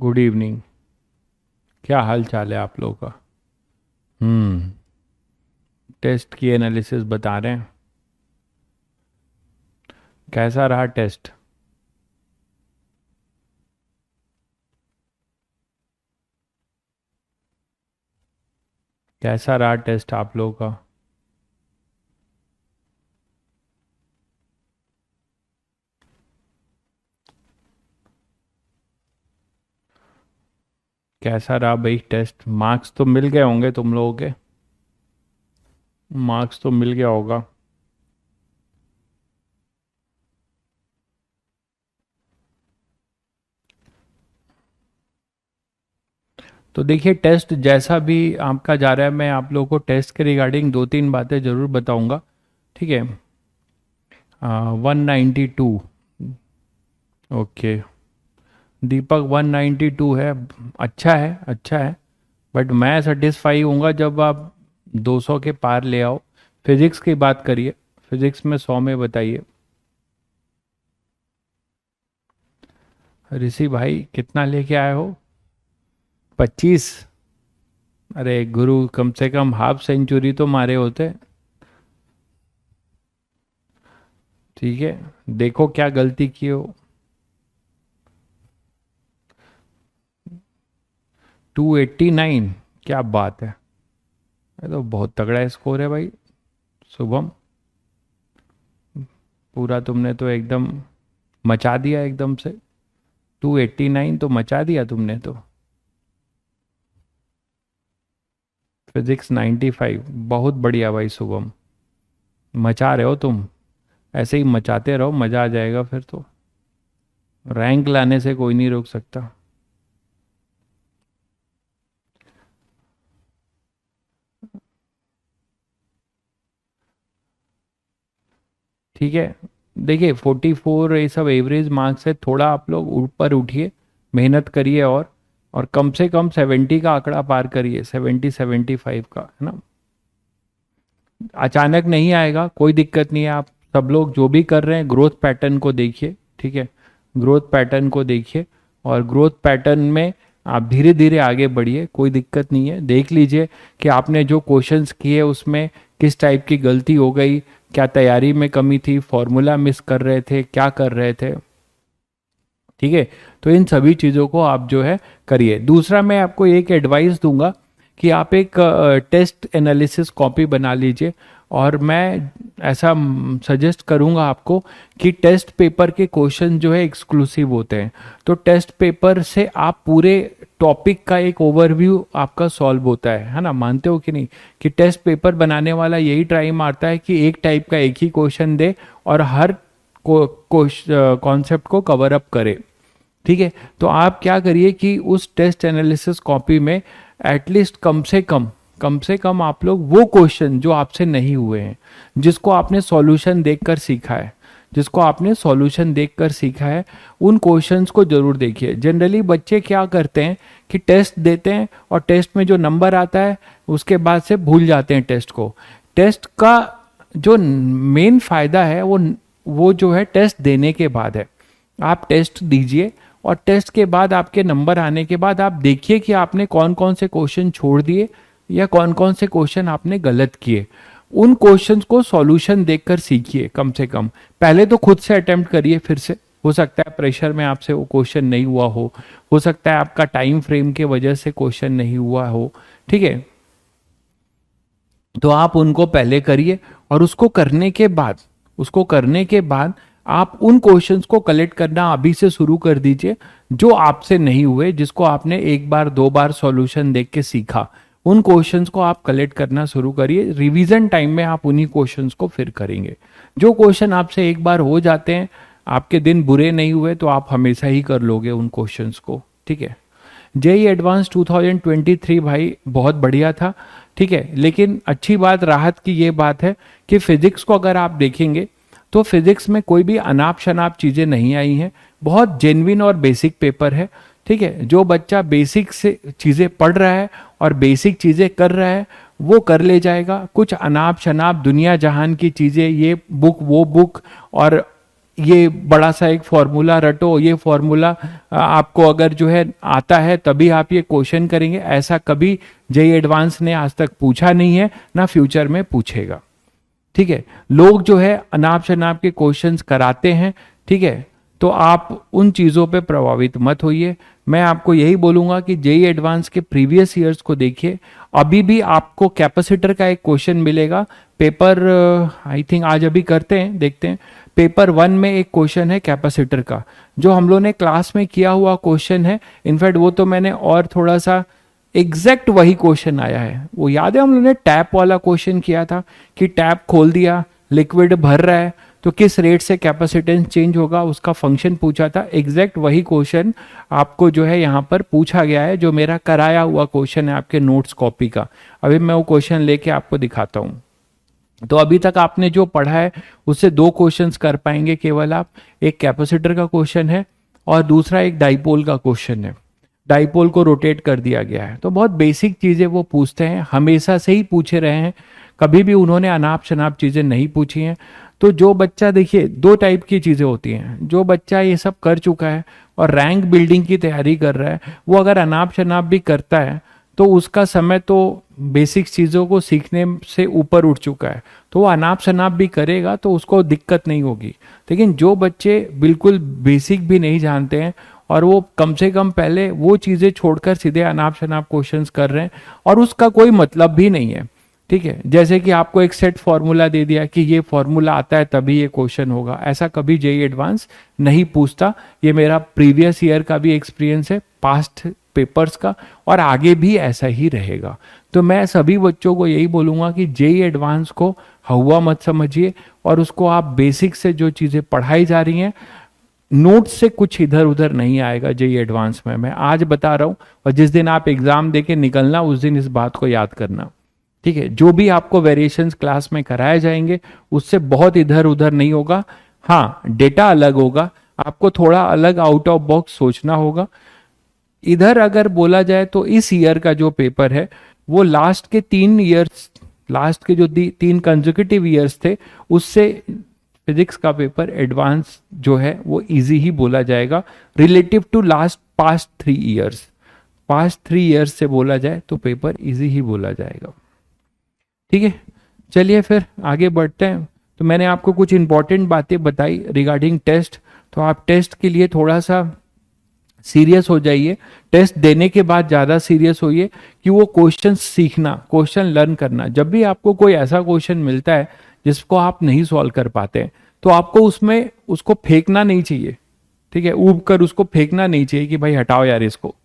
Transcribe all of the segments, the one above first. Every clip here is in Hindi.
Good evening. क्या हाल चाल है आप लोगों का? हम्म। टेस्ट की एनालिसिस बता रहे हैं। कैसा रहा टेस्ट? कैसा रहा टेस्ट आप लोगों का? कैसा रहा भाई टेस्ट? मार्क्स तो मिल गए होंगे तुम लोगों के। मार्क्स तो मिल गया होगा। तो देखिए, टेस्ट जैसा भी आपका जा रहा है, मैं आप लोगों को टेस्ट के रिगार्डिंग दो तीन बातें ज़रूर बताऊंगा। ठीक है। 192। ओके। दीपक 192 है। अच्छा है, अच्छा है। बट मैं सेटिस्फाई हूँगा जब आप 200 के पार ले आओ। फिजिक्स की बात करिए। फिजिक्स में 100 में बताइए। ऋषि भाई कितना लेके आए हो? 25? अरे गुरु, कम से कम हाफ सेंचुरी तो मारे होते। ठीक है। देखो क्या गलती की हो। 289? क्या बात है! ये तो बहुत तगड़ा स्कोर है भाई। शुभम, पूरा तुमने तो एकदम मचा दिया एकदम से। 289 तो मचा दिया तुमने तो। फिजिक्स 95, बहुत बढ़िया भाई शुभम। मचा रहे हो तुम। ऐसे ही मचाते रहो, मजा आ जाएगा फिर तो। रैंक लाने से कोई नहीं रोक सकता। ठीक है। देखिए, 44 ये सब एवरेज मार्क्स है, थोड़ा आप लोग ऊपर उठिए, मेहनत करिए और कम से कम 70 का आंकड़ा पार करिए, 70 75 का, है ना। अचानक नहीं आएगा, कोई दिक्कत नहीं है। आप सब लोग जो भी कर रहे हैं, ग्रोथ पैटर्न को देखिए। ठीक है। ग्रोथ पैटर्न को देखिए, और ग्रोथ पैटर्न में आप धीरे धीरे आगे बढ़िए, कोई दिक्कत नहीं है। देख लीजिए कि आपने जो क्वेश्चंस किए उसमें किस टाइप की गलती हो गई, क्या तैयारी में कमी थी, फॉर्मूला मिस कर रहे थे, क्या कर रहे थे। ठीक है। तो इन सभी चीज़ों को आप जो है करिए। दूसरा, मैं आपको एक एडवाइस दूंगा कि आप एक टेस्ट एनालिसिस कॉपी बना लीजिए। और मैं ऐसा सजेस्ट करूंगा आपको कि टेस्ट पेपर के क्वेश्चन जो है एक्सक्लूसिव होते हैं। तो टेस्ट पेपर से आप पूरे टॉपिक का एक ओवरव्यू आपका सॉल्व होता है ना। मानते हो कि नहीं कि टेस्ट पेपर बनाने वाला यही ट्राई मारता है कि एक टाइप का एक ही क्वेश्चन दे और हर कॉन्सेप्ट को कवर अप करे। ठीक है। तो आप क्या करिए कि उस टेस्ट एनालिसिस कॉपी में एटलीस्ट कम से कम आप लोग वो क्वेश्चन जो आपसे नहीं हुए हैं, जिसको आपने सॉल्यूशन देखकर सीखा है, उन क्वेश्चंस को जरूर देखिए। जनरली बच्चे क्या करते हैं कि टेस्ट देते हैं और टेस्ट में जो नंबर आता है उसके बाद से भूल जाते हैं टेस्ट को। टेस्ट का जो मेन फायदा है वो जो है टेस्ट देने के बाद है। आप टेस्ट दीजिए और टेस्ट के बाद आपके नंबर आने के बाद आप देखिए कि आपने कौन कौन से क्वेश्चन छोड़ दिए या कौन कौन से क्वेश्चन आपने गलत किए। उन क्वेश्चंस को सॉल्यूशन देखकर सीखिए। कम से कम पहले तो खुद से अटेम्प्ट करिए फिर से। हो सकता है प्रेशर में आपसे वो क्वेश्चन नहीं हुआ हो सकता है आपका टाइम फ्रेम के वजह से क्वेश्चन नहीं हुआ हो। ठीक है। तो आप उनको पहले करिए और उसको करने के बाद आप उन क्वेश्चंस को कलेक्ट करना अभी से शुरू कर दीजिए जो आपसे नहीं हुए, जिसको आपने एक बार दो बार सॉल्यूशन देख के सीखा। उन क्वेश्चंस को आप कलेक्ट करना शुरू करिए। रिवीजन टाइम में आप उन्हीं क्वेश्चंस को फिर करेंगे। जो क्वेश्चन आपसे एक बार हो जाते हैं, आपके दिन बुरे नहीं हुए, तो आप हमेशा ही कर लोगे उन क्वेश्चंस को। ठीक है। जेई एडवांस 2023 भाई बहुत बढ़िया था। ठीक है। लेकिन अच्छी बात, राहत की ये बात है कि फिजिक्स को अगर आप देखेंगे तो फिजिक्स में कोई भी अनाप शनाप चीज़ें नहीं आई हैं। बहुत जेन्युइन और बेसिक पेपर है। ठीक है। जो बच्चा बेसिक से चीज़ें पढ़ रहा है और बेसिक चीज़ें कर रहा है वो कर ले जाएगा। कुछ अनाप शनाप दुनिया जहान की चीज़ें, ये बुक वो बुक और ये बड़ा सा एक फॉर्मूला रटो, ये फॉर्मूला आपको अगर जो है आता है तभी आप ये क्वेश्चन करेंगे, ऐसा कभी जेई एडवांस ने आज तक पूछा नहीं है, ना फ्यूचर में पूछेगा। ठीक है, लोग जो है अनाप शनाप के क्वेश्चंस कराते हैं। ठीक है, तो आप उन चीज़ों पे प्रभावित मत होइए। मैं आपको यही बोलूंगा कि जेई एडवांस के प्रीवियस ईयर्स को देखिए। अभी भी आपको कैपेसिटर का एक क्वेश्चन मिलेगा पेपर, आई थिंक आज अभी करते हैं, देखते हैं। पेपर 1 में एक क्वेश्चन है कैपेसिटर का, जो हम लोगों ने क्लास में किया हुआ क्वेश्चन है। इनफैक्ट वो तो मैंने और थोड़ा सा एग्जैक्ट वही क्वेश्चन आया है। वो याद है हम लोगों ने टैप वाला क्वेश्चन किया था कि टैप खोल दिया, लिक्विड भर रहा है, तो किस रेट से कैपेसिटेंस चेंज होगा, उसका फंक्शन पूछा था। एग्जैक्ट वही क्वेश्चन आपको जो है यहाँ पर पूछा गया है, जो मेरा कराया हुआ क्वेश्चन है आपके नोट्स कॉपी का। अभी मैं वो क्वेश्चन लेके आपको दिखाता हूँ। तो अभी तक आपने जो पढ़ा है उससे 2 क्वेश्चंस कर पाएंगे केवल आप। एक कैपेसिटर का क्वेश्चन है और दूसरा एक डाइपोल का क्वेश्चन है। डाइपोल को रोटेट कर दिया गया है। तो बहुत बेसिक चीजें वो पूछते हैं, हमेशा से ही पूछे रहे हैं, कभी भी उन्होंने अनाप शनाप चीजें नहीं पूछी हैं। तो जो बच्चा, देखिए 2 टाइप की चीजें होती हैं। जो बच्चा ये सब कर चुका है और रैंक बिल्डिंग की तैयारी कर रहा है, वो अगर अनाप शनाप भी करता है तो उसका समय तो बेसिक चीज़ों को सीखने से ऊपर उठ चुका है, तो वो अनाप शनाप भी करेगा तो उसको दिक्कत नहीं होगी। लेकिन जो बच्चे बिल्कुल बेसिक भी नहीं जानते हैं और वो कम से कम पहले वो चीज़ें छोड़कर सीधे अनाप शनाप क्वेश्चंस कर रहे हैं और उसका कोई मतलब भी नहीं है। ठीक है, जैसे कि आपको एक सेट फॉर्मूला दे दिया कि ये फॉर्मूला आता है तभी ये क्वेश्चन होगा, ऐसा कभी जेई एडवांस नहीं पूछता। ये मेरा प्रीवियस ईयर का भी एक्सपीरियंस है, पास्ट पेपर्स का, और आगे भी ऐसा ही रहेगा। तो मैं सभी बच्चों को यही बोलूंगा कि जेई एडवांस को हवा मत समझिए और उसको आप बेसिक से जो चीज़ें पढ़ाई जा रही हैं, नोट से कुछ इधर उधर नहीं आएगा जेई एडवांस में, मैं आज बता रहा हूँ। और जिस दिन आप एग्जाम देके निकलना उस दिन इस बात को याद करना। ठीक है, जो भी आपको वेरिएशंस क्लास में कराए जाएंगे उससे बहुत इधर उधर नहीं होगा। हाँ, डेटा अलग होगा, आपको थोड़ा अलग आउट ऑफ बॉक्स सोचना होगा। इधर अगर बोला जाए तो इस ईयर का जो पेपर है वो लास्ट के 3 ईयर्स, लास्ट के जो 3 कंसेक्यूटिव ईयर्स थे उससे फिजिक्स का पेपर एडवांस जो है वो इजी ही बोला जाएगा relative to last past 3 years. Past 3 years से बोला जाए तो पेपर इजी ही बोला जाएगा। ठीक है, चलिए फिर आगे बढ़ते हैं। तो मैंने आपको कुछ इंपॉर्टेंट बातें बताई रिगार्डिंग टेस्ट, तो आप टेस्ट के लिए थोड़ा सा सीरियस हो जाइए। टेस्ट देने के बाद ज़्यादा सीरियस होइए कि वो क्वेश्चन सीखना, क्वेश्चन लर्न करना। जब भी आपको कोई ऐसा क्वेश्चन मिलता है जिसको आप नहीं सॉल्व कर पाते हैं तो आपको उसमें उसको फेंकना नहीं चाहिए। ठीक है, ऊब कर उसको फेंकना नहीं चाहिए कि भाई हटाओ यार इसको।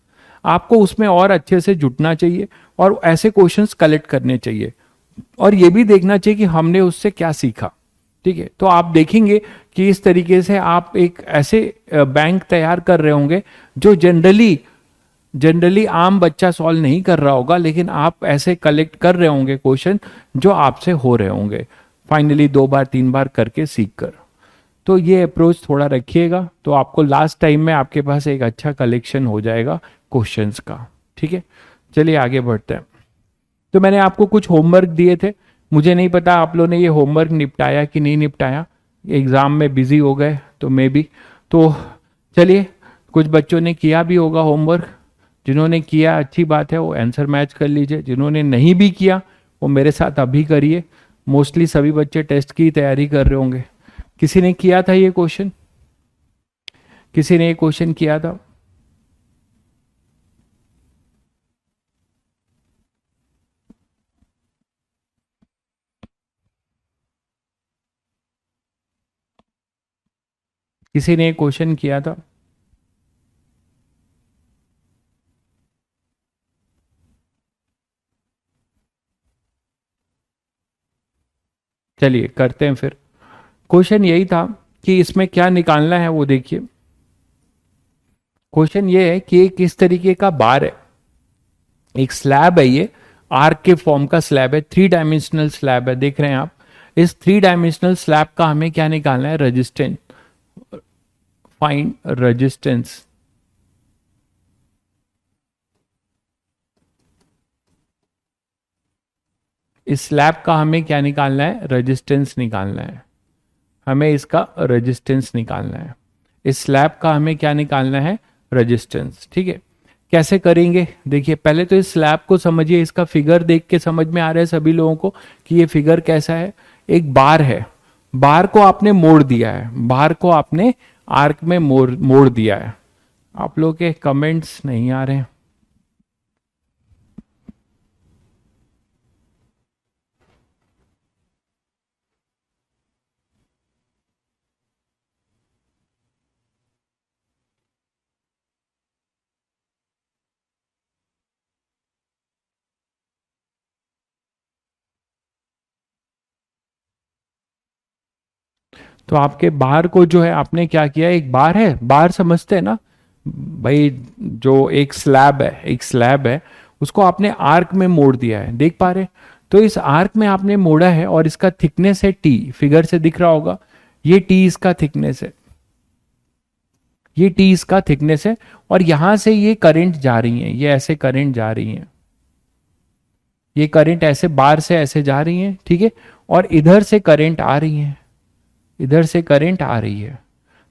आपको उसमें और अच्छे से जुटना चाहिए और ऐसे क्वेश्चंस कलेक्ट करने चाहिए और ये भी देखना चाहिए कि हमने उससे क्या सीखा। ठीक है, तो आप देखेंगे कि इस तरीके से आप एक ऐसे बैंक तैयार कर रहे होंगे जो जनरली आम बच्चा सॉल्व नहीं कर रहा होगा, लेकिन आप ऐसे कलेक्ट कर रहे होंगे क्वेश्चन जो आपसे हो रहे होंगे फाइनली 2 बार 3 बार करके सीख कर। तो ये अप्रोच थोड़ा रखिएगा, तो आपको लास्ट टाइम में आपके पास एक अच्छा कलेक्शन हो जाएगा क्वेश्चंस का। ठीक है, चलिए आगे बढ़ते हैं। तो मैंने आपको कुछ होमवर्क दिए थे, मुझे नहीं पता आप लोगों ने ये होमवर्क निपटाया कि नहीं निपटाया, एग्जाम में बिजी हो गए तो मे बी। तो चलिए, कुछ बच्चों ने किया भी होगा होमवर्क, जिन्होंने किया अच्छी बात है, वो आंसर मैच कर लीजिए। जिन्होंने नहीं भी किया वो मेरे साथ अभी करिए। मोस्टली सभी बच्चे टेस्ट की तैयारी कर रहे होंगे। किसी ने किया था ये क्वेश्चन? किसी ने ये क्वेश्चन किया था? किसी ने क्वेश्चन किया था? चलिए करते हैं फिर। क्वेश्चन यही था कि इसमें क्या निकालना है वो देखिए। क्वेश्चन ये है कि एक किस तरीके का बार है, एक स्लैब है, ये आर्क के फॉर्म का स्लैब है, 3 डायमेंशनल स्लैब है, देख रहे हैं आप। इस 3 डायमेंशनल स्लैब का हमें क्या निकालना है? रेजिस्टेंस। Find resistance. इस स्लैब का हमें क्या निकालना है? रेजिस्टेंस निकालना है। हमें इसका रेजिस्टेंस निकालना है, इस स्लैब का हमें क्या निकालना है, रेजिस्टेंस। ठीक है, कैसे करेंगे देखिए, पहले तो इस स्लैब को समझिए, इसका फिगर देख के समझ में आ रहा है सभी लोगों को कि ये फिगर कैसा है। एक बार है, बार को आपने मोड़ दिया है, बार को आपने आर्क में मोड़ दिया है। आप लोगों के कमेंट्स नहीं आ रहे हैं। तो आपके बार को जो है आपने क्या किया, एक बार है, बार समझते हैं ना भाई, जो एक स्लैब है, एक स्लैब है, उसको आपने आर्क में मोड़ दिया है, देख पा रहे। तो इस आर्क में आपने मोड़ा है और इसका थिकनेस है टी, फिगर से दिख रहा होगा, ये टी इसका थिकनेस है, ये टी इसका थिकनेस है। और यहां से ये करंट जा रही है, ये ऐसे करंट जा रही है, ये करंट ऐसे बार से ऐसे जा रही है, ठीक है। और इधर से करंट आ रही है, इधर से करंट आ रही है।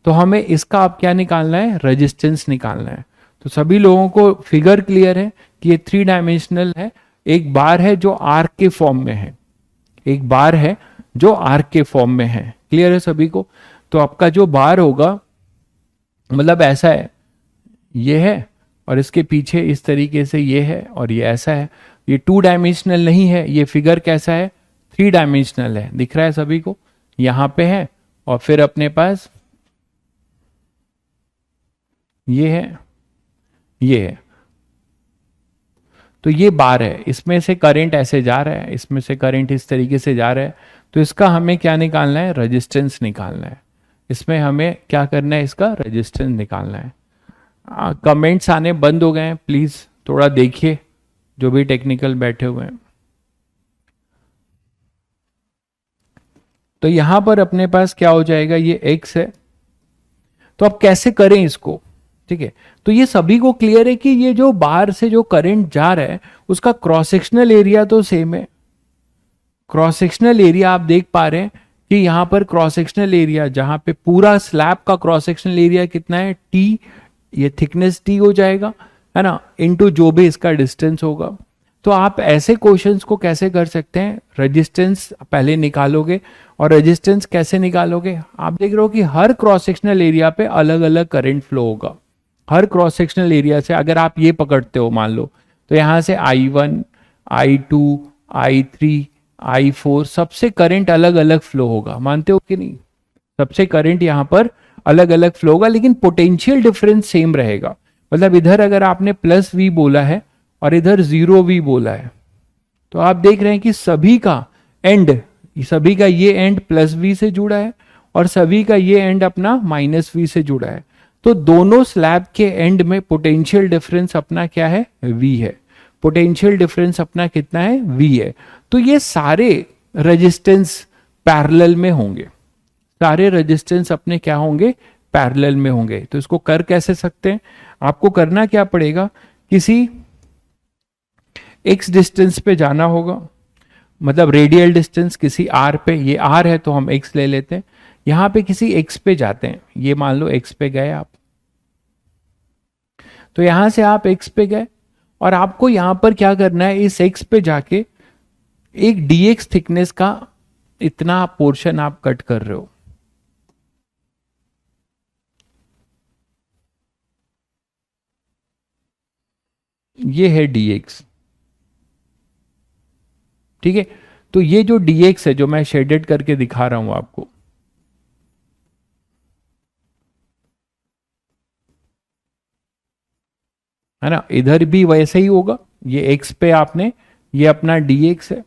तो हमें इसका अब क्या निकालना है, रेजिस्टेंस निकालना है। तो सभी लोगों को फिगर क्लियर है कि ये 3 डायमेंशनल है। एक बार है जो आर्क के फॉर्म में है, एक बार है जो आर्क के फॉर्म में है, क्लियर है सभी को। तो आपका जो बार होगा मतलब ऐसा है, ये है और इसके पीछे इस तरीके से ये है और ये ऐसा है। ये 2 डायमेंशनल नहीं है, ये फिगर कैसा है, 3 डायमेंशनल है, दिख रहा है सभी को, यहां पे है और फिर अपने पास ये है, ये है। तो ये बार है, इसमें से करंट ऐसे जा रहा है, इसमें से करंट इस तरीके से जा रहा है। तो इसका हमें क्या निकालना है, रेजिस्टेंस निकालना है। इसमें हमें क्या करना है, इसका रेजिस्टेंस निकालना है। कमेंट्स आने बंद हो गए हैं, प्लीज थोड़ा देखिए जो भी टेक्निकल बैठे हुए हैं। तो यहां पर अपने पास क्या हो जाएगा, ये x है। तो अब कैसे करें इसको, ठीक है। तो ये सभी को क्लियर है कि ये जो बाहर से जो करंट जा रहा है उसका क्रॉस सेक्शनल एरिया तो सेम है। क्रॉस सेक्शनल एरिया आप देख पा रहे हैं कि यहां पर क्रॉस सेक्शनल एरिया, जहां पे पूरा स्लैब का क्रॉस सेक्शनल एरिया कितना है, टी, ये थिकनेस टी हो जाएगा, है ना, इनटू जो भी इसका डिस्टेंस होगा। तो आप ऐसे क्वेश्चंस को कैसे कर सकते हैं, रेजिस्टेंस पहले निकालोगे। और रेजिस्टेंस कैसे निकालोगे, आप देख रहे हो कि हर क्रॉस सेक्शनल एरिया पे अलग अलग करंट फ्लो होगा। हर क्रॉस सेक्शनल एरिया से अगर आप ये पकड़ते हो मान लो, तो यहां से I1, I2, I3, I4 सबसे करंट अलग अलग फ्लो होगा, मानते हो कि नहीं। सबसे करंट यहां पर अलग अलग फ्लो होगा, लेकिन पोटेंशियल डिफरेंस सेम रहेगा। मतलब इधर अगर आपने प्लस V बोला है और इधर 0V बोला है, तो आप देख रहे हैं कि सभी का एंड, सभी का ये एंड प्लस V से जुड़ा है और सभी का ये एंड अपना माइनस V से जुड़ा है। तो दोनों स्लैब के एंड में पोटेंशियल डिफरेंस अपना क्या है, V है। पोटेंशियल डिफरेंस अपना कितना है, V है। तो ये सारे रेजिस्टेंस पैरेलल में होंगे, सारे रेजिस्टेंस अपने क्या होंगे, पैरेलल में होंगे। तो इसको कर कैसे सकते हैं, आपको करना क्या पड़ेगा, किसी x डिस्टेंस पे जाना होगा, मतलब रेडियल डिस्टेंस किसी r पे, ये r है तो हम x ले लेते हैं। यहां पे किसी x पे जाते हैं, ये मान लो x पे गए आप, तो यहां से आप x पे गए और आपको यहां पर क्या करना है, इस x पे जाके एक dx थिकनेस का इतना पोर्शन आप कट कर रहे हो। ये है dx, ठीक है। तो ये जो dx है, जो मैं शेडेड करके दिखा रहा हूं आपको, है ना, इधर भी वैसे ही होगा। ये x पे आपने, ये अपना dx है,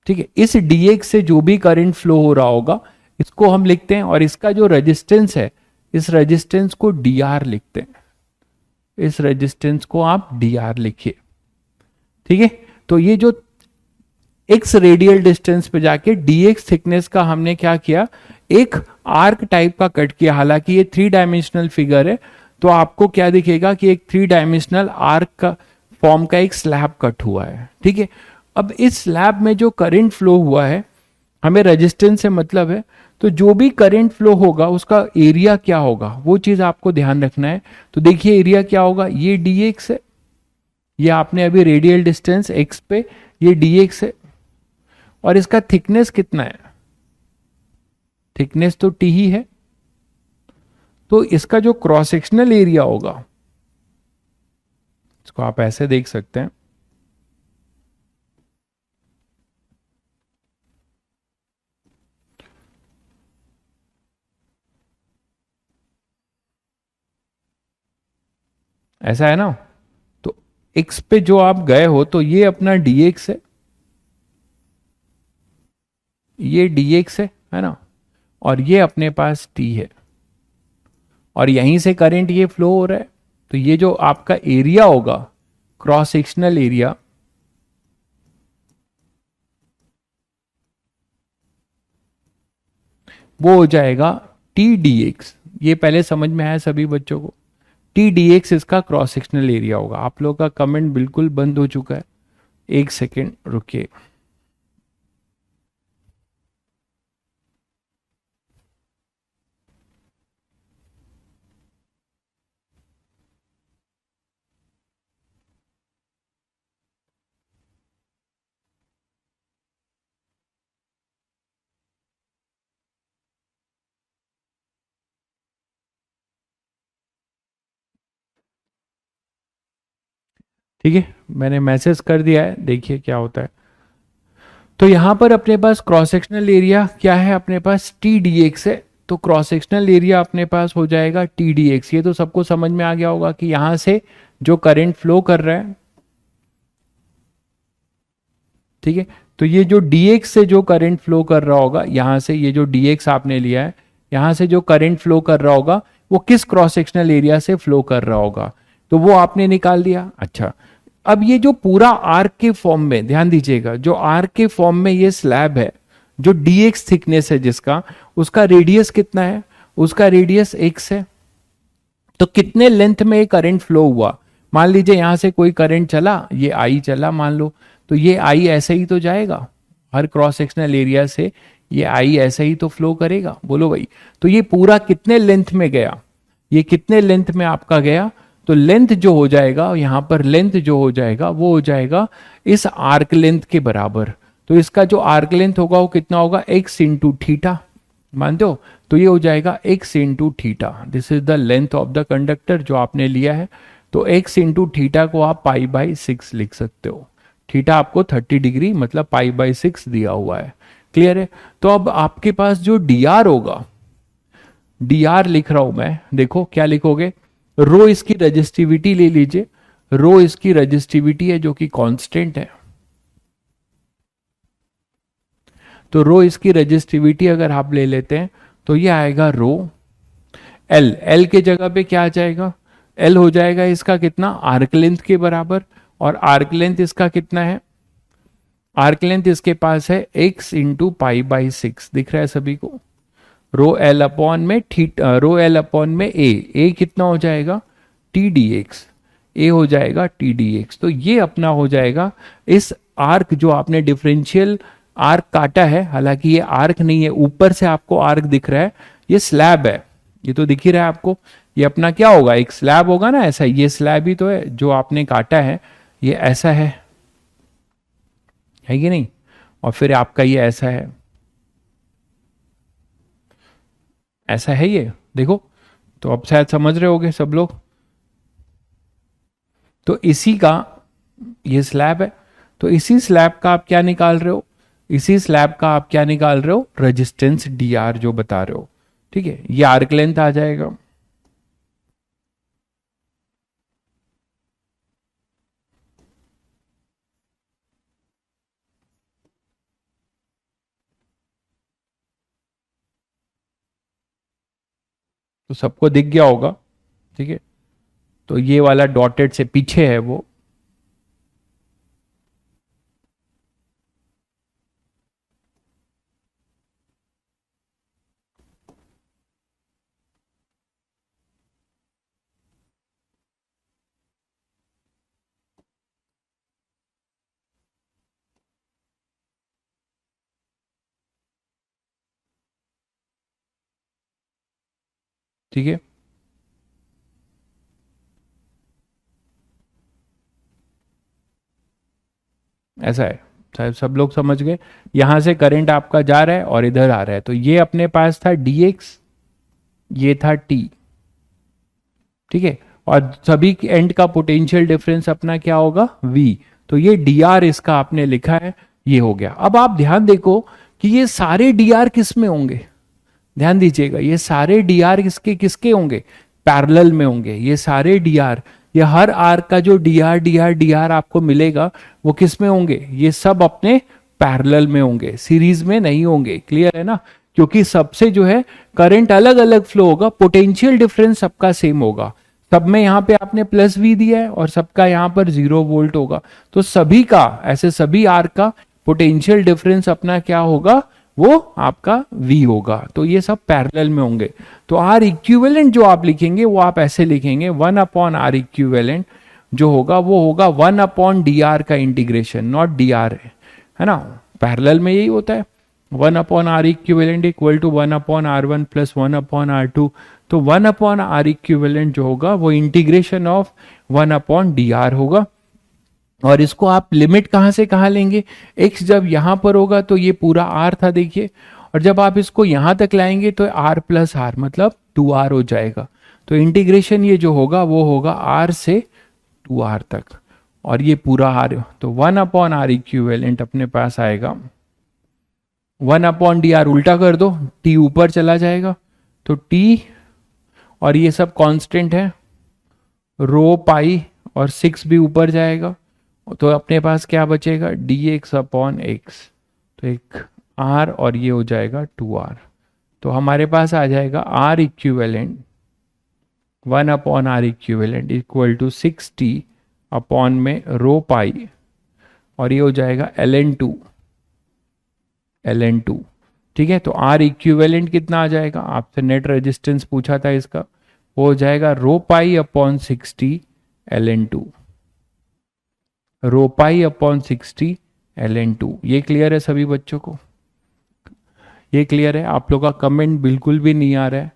ठीक है। इस dx से जो भी करंट फ्लो हो रहा होगा इसको हम लिखते हैं, और इसका जो रेजिस्टेंस है, इस रेजिस्टेंस को dr लिखते हैं। इस रेजिस्टेंस को आप dr लिखिए, ठीक है। तो ये जो x रेडियल डिस्टेंस पे जाके dx थिकनेस का हमने क्या किया, एक आर्क टाइप का कट किया। हालांकि ये 3 डायमेंशनल फिगर है, तो आपको क्या दिखेगा कि एक 3 डायमेंशनल आर्क का फॉर्म का एक स्लैब कट हुआ है, ठीक है। अब इस स्लैब में जो करंट फ्लो हुआ है हमें रेजिस्टेंस से मतलब है। तो जो भी करंट फ्लो होगा उसका एरिया क्या होगा वो चीज आपको ध्यान रखना है। तो देखिए एरिया क्या होगा, ये डी एक्स है, ये आपने अभी रेडियल डिस्टेंस एक्स पे, ये डी एक्स है, और इसका थिकनेस कितना है, थिकनेस तो टी ही है। तो इसका जो क्रॉस सेक्शनल एरिया होगा, इसको आप ऐसे देख सकते हैं, ऐसा है ना। तो एक्स पे जो आप गए हो तो ये अपना डी एक्स है, ये डी एक्स है ना, और ये अपने पास टी है, और यहीं से करंट ये फ्लो हो रहा है। तो ये जो आपका एरिया होगा, क्रॉस सेक्शनल एरिया, वो हो जाएगा टी डी एक्स। ये पहले समझ में आया सभी बच्चों को, टी डी एक्स इसका क्रॉस सेक्शनल एरिया होगा। आप लोग का कमेंट बिल्कुल बंद हो चुका है, एक सेकेंड रुकिए। ठीक है, मैंने मैसेज कर दिया है, देखिए क्या होता है। तो यहां पर अपने पास क्रॉस सेक्शनल एरिया क्या है, अपने पास टी डी एक्स है। तो क्रॉस सेक्शनल एरिया अपने पास हो जाएगा टी डी एक्स। ये तो सबको समझ में आ गया होगा कि यहां से जो करंट फ्लो कर रहा है, ठीक है, तो ये जो dx से जो करंट फ्लो कर रहा होगा यहां से, ये जो dx आपने लिया है, यहां से जो करंट फ्लो कर रहा होगा वो किस क्रॉस सेक्शनल एरिया से फ्लो कर रहा होगा, तो वो आपने निकाल दिया। अच्छा, अब ये जो पूरा आर्क के फॉर्म में ध्यान दीजिएगा, जो आर्क के फॉर्म में ये स्लैब है, जो dx थिकनेस है जिसका, उसका रेडियस कितना है, उसका रेडियस x है। तो कितने लेंथ में करंट फ्लो हुआ, मान लीजिए यहां से कोई करंट चला, ये आई चला मान लो, तो ये आई ऐसे ही तो जाएगा, हर क्रॉस सेक्शनल एरिया से ये आई ऐसे ही तो फ्लो करेगा, बोलो भाई। तो ये पूरा कितने लेंथ में गया, ये कितने लेंथ में आपका गया, तो लेंथ जो हो जाएगा यहां पर, लेंथ जो हो जाएगा वो हो जाएगा इस आर्क लेंथ के बराबर। तो इसका जो आर्क लेंथ होगा वो कितना होगा, एक्स इंटू थीटा, मानते हो। तो ये हो जाएगा x into theta, this is the length of the conductor जो आपने लिया है। तो एक्स इंटू थीटा को आप पाई बाई 6 लिख सकते हो। थीटा आपको 30 डिग्री मतलब पाई बाई 6 दिया हुआ है। क्लियर है। तो अब आपके पास जो डी आर होगा, डी आर लिख रहा हूं मैं, देखो क्या लिखोगे, रो इसकी रजिस्टिविटी ले लीजिए, रो इसकी रजिस्टिविटी है जो कि कांस्टेंट है। तो रो इसकी रजिस्टिविटी अगर आप ले लेते हैं तो ये आएगा रो, एल, एल के जगह पे क्या आ जाएगा, एल हो जाएगा इसका कितना, आर्क लेंथ के बराबर। और आर्क लेंथ इसका कितना है, आर्क लेंथ इसके पास है एक्स इंटू पाई बाई 6, दिख रहा है सभी को। रो एल अपॉन में रो एल अपॉन में ए कितना हो जाएगा, टी डी एक्स, ए हो जाएगा टी डी एक्स। तो ये अपना हो जाएगा इस आर्क, जो आपने डिफरेंशियल आर्क काटा है, हालांकि ये आर्क नहीं है, ऊपर से आपको आर्क दिख रहा है, ये स्लैब है, ये तो दिख ही रहा है आपको। ये अपना क्या होगा, एक स्लैब होगा ना, ऐसा, ये स्लैब ही तो है जो आपने काटा है, ये ऐसा है कि नहीं, और फिर आपका ये ऐसा है, ऐसा है ये, देखो। तो अब शायद समझ रहे होगे सब लोग। तो इसी का ये स्लैब है, तो इसी स्लैब का आप क्या निकाल रहे हो, इसी स्लैब का आप क्या निकाल रहे हो, रेजिस्टेंस डी आर जो बता रहे हो। ठीक है, ये आर्क लेंथ आ जाएगा। तो सबको दिख गया होगा, ठीक है। तो ये वाला डॉटेड से पीछे है वो, ठीक है, ऐसा है। शायद सब लोग समझ गए। यहां से करंट आपका जा रहा है और इधर आ रहा है, तो ये अपने पास था dx, ये था t। ठीक है, और सभी एंड का पोटेंशियल डिफरेंस अपना क्या होगा, v। तो ये dr इसका आपने लिखा है, ये हो गया। अब आप ध्यान देखो कि ये सारे dr किस में होंगे, ध्यान दीजिएगा, ये सारे dr किसके किसके होंगे, पैरेलल में होंगे। ये सारे dr, ये हर आर्क का जो dr dr dr आपको मिलेगा वो किस में होंगे, ये सब अपने पैरेलल में होंगे, सीरीज में नहीं होंगे। क्लियर है ना, क्योंकि सबसे जो है करंट अलग अलग फ्लो होगा, पोटेंशियल डिफरेंस सबका सेम होगा। सब में यहाँ पे आपने प्लस वी दिया है और सबका यहाँ पर 0 वोल्ट होगा, तो सभी का ऐसे सभी आर्क का पोटेंशियल डिफरेंस अपना क्या होगा, वो आपका V होगा। तो ये सब पैरेलल में होंगे। तो R इक्विवेलेंट जो आप लिखेंगे वो आप ऐसे लिखेंगे, 1/R इक्विवेलेंट जो होगा वो होगा 1/dr का इंटीग्रेशन, नॉट dr है ना, पैरेलल में यही होता है। 1/R equivalent equal to 1/R1 plus 1/R2। तो 1/R इक्विवेलेंट जो होगा वो इंटीग्रेशन ऑफ 1/dr होगा। और इसको आप लिमिट कहां से कहां लेंगे, x जब यहां पर होगा तो ये पूरा r था देखिए, और जब आप इसको यहां तक लाएंगे तो r प्लस आर मतलब 2r हो जाएगा। तो इंटीग्रेशन ये जो होगा वो होगा r से 2r तक, और ये पूरा r, तो 1/R इक्विवेलेंट अपने पास आएगा 1/dr। उल्टा कर दो, t ऊपर चला जाएगा तो t, और ये सब कांस्टेंट है, रो पाई और 6 भी ऊपर जाएगा, तो अपने पास क्या बचेगा, dx/x। तो एक r और ये हो जाएगा 2r। तो हमारे पास आ जाएगा r equivalent 1/R equivalent equal to 6t upon में रो पाई, और ये हो जाएगा ln2। ठीक है, तो R इक्विवेलेंट कितना आ जाएगा, आपसे नेट रेजिस्टेंस पूछा था इसका, वो हो जाएगा रो पाई अपॉन 6t ln2, रो पाई अपॉन 6t ln2। ये क्लियर है सभी बच्चों को, ये क्लियर है? आप लोग का कमेंट बिल्कुल भी नहीं आ रहा है।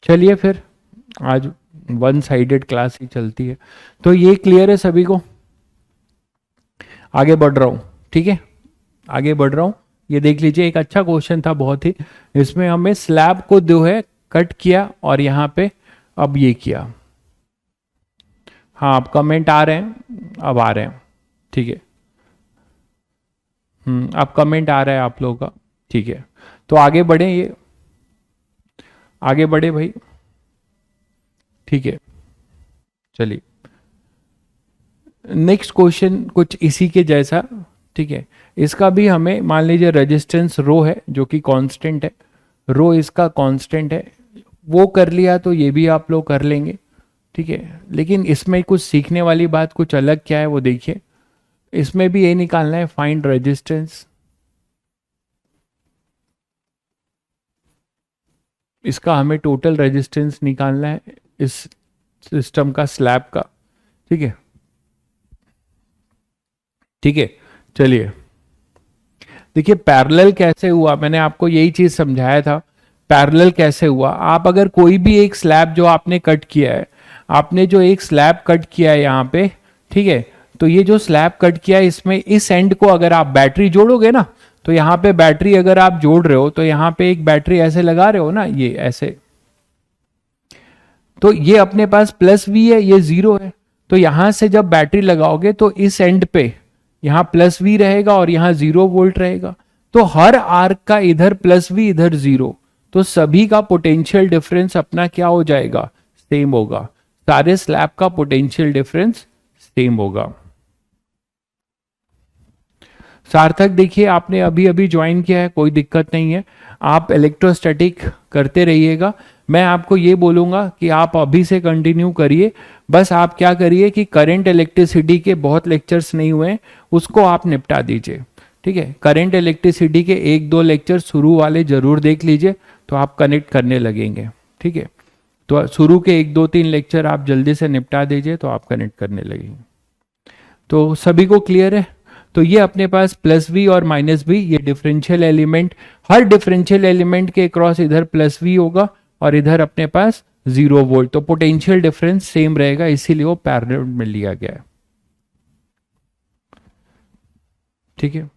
चलिए फिर आज वन साइडेड क्लास ही चलती है, तो ये क्लियर है सभी को? आगे बढ़ रहा हूं, ठीक है, आगे बढ़ रहा हूं। ये देख लीजिए, एक अच्छा क्वेश्चन था बहुत ही, इसमें हमें स्लैब को जो है कट किया और यहां पे अब ये किया। हाँ, अब कमेंट आ रहे हैं, अब आ रहे हैं, ठीक है। अब कमेंट आ रहा है आप लोगों का, ठीक है। तो आगे बढ़े, ये आगे बढ़े भाई, ठीक है। चलिए नेक्स्ट क्वेश्चन कुछ इसी के जैसा, ठीक है। इसका भी हमें मान लीजिए रेजिस्टेंस रो है जो कि कांस्टेंट है, रो इसका कांस्टेंट है, वो कर लिया तो ये भी आप लोग कर लेंगे, ठीक है। लेकिन इसमें कुछ सीखने वाली बात कुछ अलग क्या है वो देखिए, इसमें भी ये निकालना है फाइंड रेजिस्टेंस। इसका हमें टोटल रेजिस्टेंस निकालना है इस सिस्टम का, स्लैब का, ठीक है, ठीक है। चलिए देखिए पैरेलल कैसे हुआ, मैंने आपको यही चीज समझाया था। पैरेलल कैसे हुआ, आप अगर कोई भी एक स्लैब जो आपने कट किया है, आपने जो एक स्लैब कट किया है यहाँ पे, ठीक है, तो ये जो स्लैब कट किया है इसमें इस एंड को अगर आप बैटरी जोड़ोगे ना, तो यहाँ पे बैटरी अगर आप जोड़ रहे हो तो यहाँ पे एक बैटरी ऐसे लगा रहे हो ना, ये ऐसे, तो ये अपने पास प्लस वी है, ये 0 है। तो यहां से जब बैटरी लगाओगे तो इस एंड पे यहाँ प्लस वी रहेगा और यहाँ 0 वोल्ट रहेगा। तो हर आर्क का इधर प्लस वी इधर 0, तो सभी का पोटेंशियल डिफरेंस अपना क्या हो जाएगा, सेम होगा। सारे स्लैब का पोटेंशियल डिफरेंस सेम होगा। सार्थक देखिए आपने अभी अभी ज्वाइन किया है, कोई दिक्कत नहीं है, आप इलेक्ट्रोस्टैटिक करते रहिएगा। मैं आपको ये बोलूँगा कि आप अभी से कंटिन्यू करिए। बस आप क्या करिए कि करंट इलेक्ट्रिसिटी के बहुत लेक्चर्स नहीं हुए हैं, उसको आप निपटा दीजिए। ठीक है, करंट इलेक्ट्रिसिटी के 1-2 लेक्चर शुरू वाले जरूर देख लीजिए, तो आप कनेक्ट करने लगेंगे। ठीक है, तो शुरू के 1-2-3 लेक्चर आप जल्दी से निपटा दीजिए तो आप कनेक्ट करने लगेंगे। तो सभी को क्लियर है? तो ये अपने पास प्लस वी और माइनस वी, ये डिफरेंशियल एलिमेंट, हर डिफरेंशियल एलिमेंट के क्रॉस इधर प्लस वी होगा और इधर अपने पास 0 वोल्ट, तो पोटेंशियल डिफरेंस सेम रहेगा, इसीलिए वो पैरेलल में लिया गया है। ठीक है,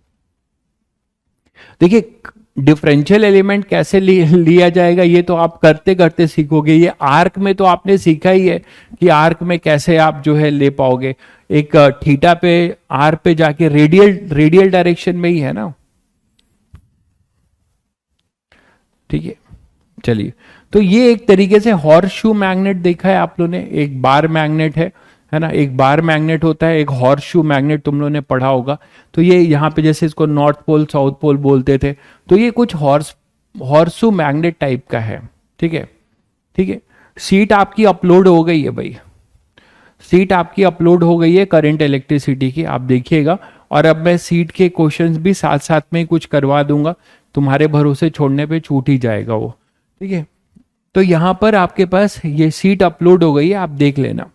देखिए डिफरेंशियल एलिमेंट कैसे लिया जाएगा ये तो आप करते करते सीखोगे। ये आर्क में तो आपने सीखा ही है कि आर्क में कैसे आप जो है ले पाओगे। एक थीटा पे आर पे जाके रेडियल रेडियल डायरेक्शन में ही है ना। ठीक है, चलिए, तो ये एक तरीके से हॉर्स शू मैग्नेट देखा है आप लोगों ने, एक बार मैग्नेट है ना, एक बार मैग्नेट होता है, एक हॉर्स शू मैग्नेट तुम लोगों ने पढ़ा होगा। तो ये यहाँ पे जैसे इसको नॉर्थ पोल साउथ पोल बोलते थे, तो ये कुछ हॉर्सू मैग्नेट टाइप का है। ठीक है, ठीक है, सीट आपकी अपलोड हो गई है भाई, सीट आपकी अपलोड हो गई है करंट इलेक्ट्रिसिटी की, आप देखिएगा। और अब मैं सीट के क्वेश्चंस भी साथ साथ में कुछ करवा दूंगा, तुम्हारे भरोसे छोड़ने पे छूट ही जाएगा वो। ठीक है, तो यहां पर आपके पास ये सीट अपलोड हो गई है, आप देख लेना।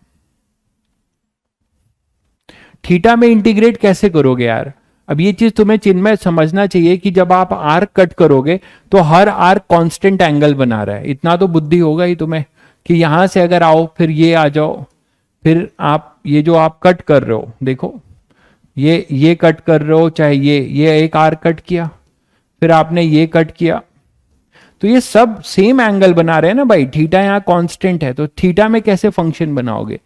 थीटा में इंटीग्रेट कैसे करोगे यार? अब ये चीज तुम्हें चिन्मय समझना चाहिए कि जब आप आर्क कट करोगे तो हर आर्क कांस्टेंट एंगल बना रहा है, इतना तो बुद्धि होगा ही तुम्हें कि यहां से अगर आओ फिर ये आ जाओ, फिर आप ये जो आप कट कर रहे हो देखो, ये कट कर रहे हो, चाहे ये एक आर्क कट किया, फिर आपने ये कट किया, तो ये सब सेम एंगल बना रहे हैं ना भाई। थीटा यहाँ कांस्टेंट है, तो थीटा में कैसे फंक्शन बनाओगे?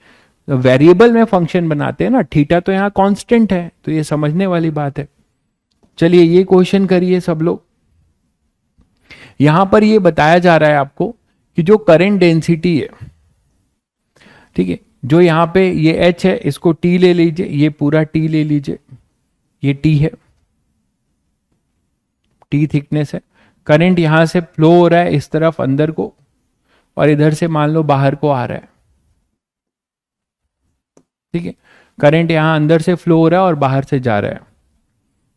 वेरिएबल में फंक्शन बनाते हैं ना, थीटा तो यहाँ कांस्टेंट है, तो ये समझने वाली बात है। चलिए ये क्वेश्चन करिए सब लोग। यहां पर ये बताया जा रहा है आपको कि जो करंट डेंसिटी है, ठीक है, जो यहाँ पे ये H है, इसको T ले लीजिए, ये पूरा T ले लीजिए, ये T है, T थिकनेस है। करंट यहां से फ्लो हो रहा है इस तरफ अंदर को, और इधर से मान लो बाहर को आ रहा है। ठीक है, करंट यहां अंदर से फ्लो हो रहा है और बाहर से जा रहा है।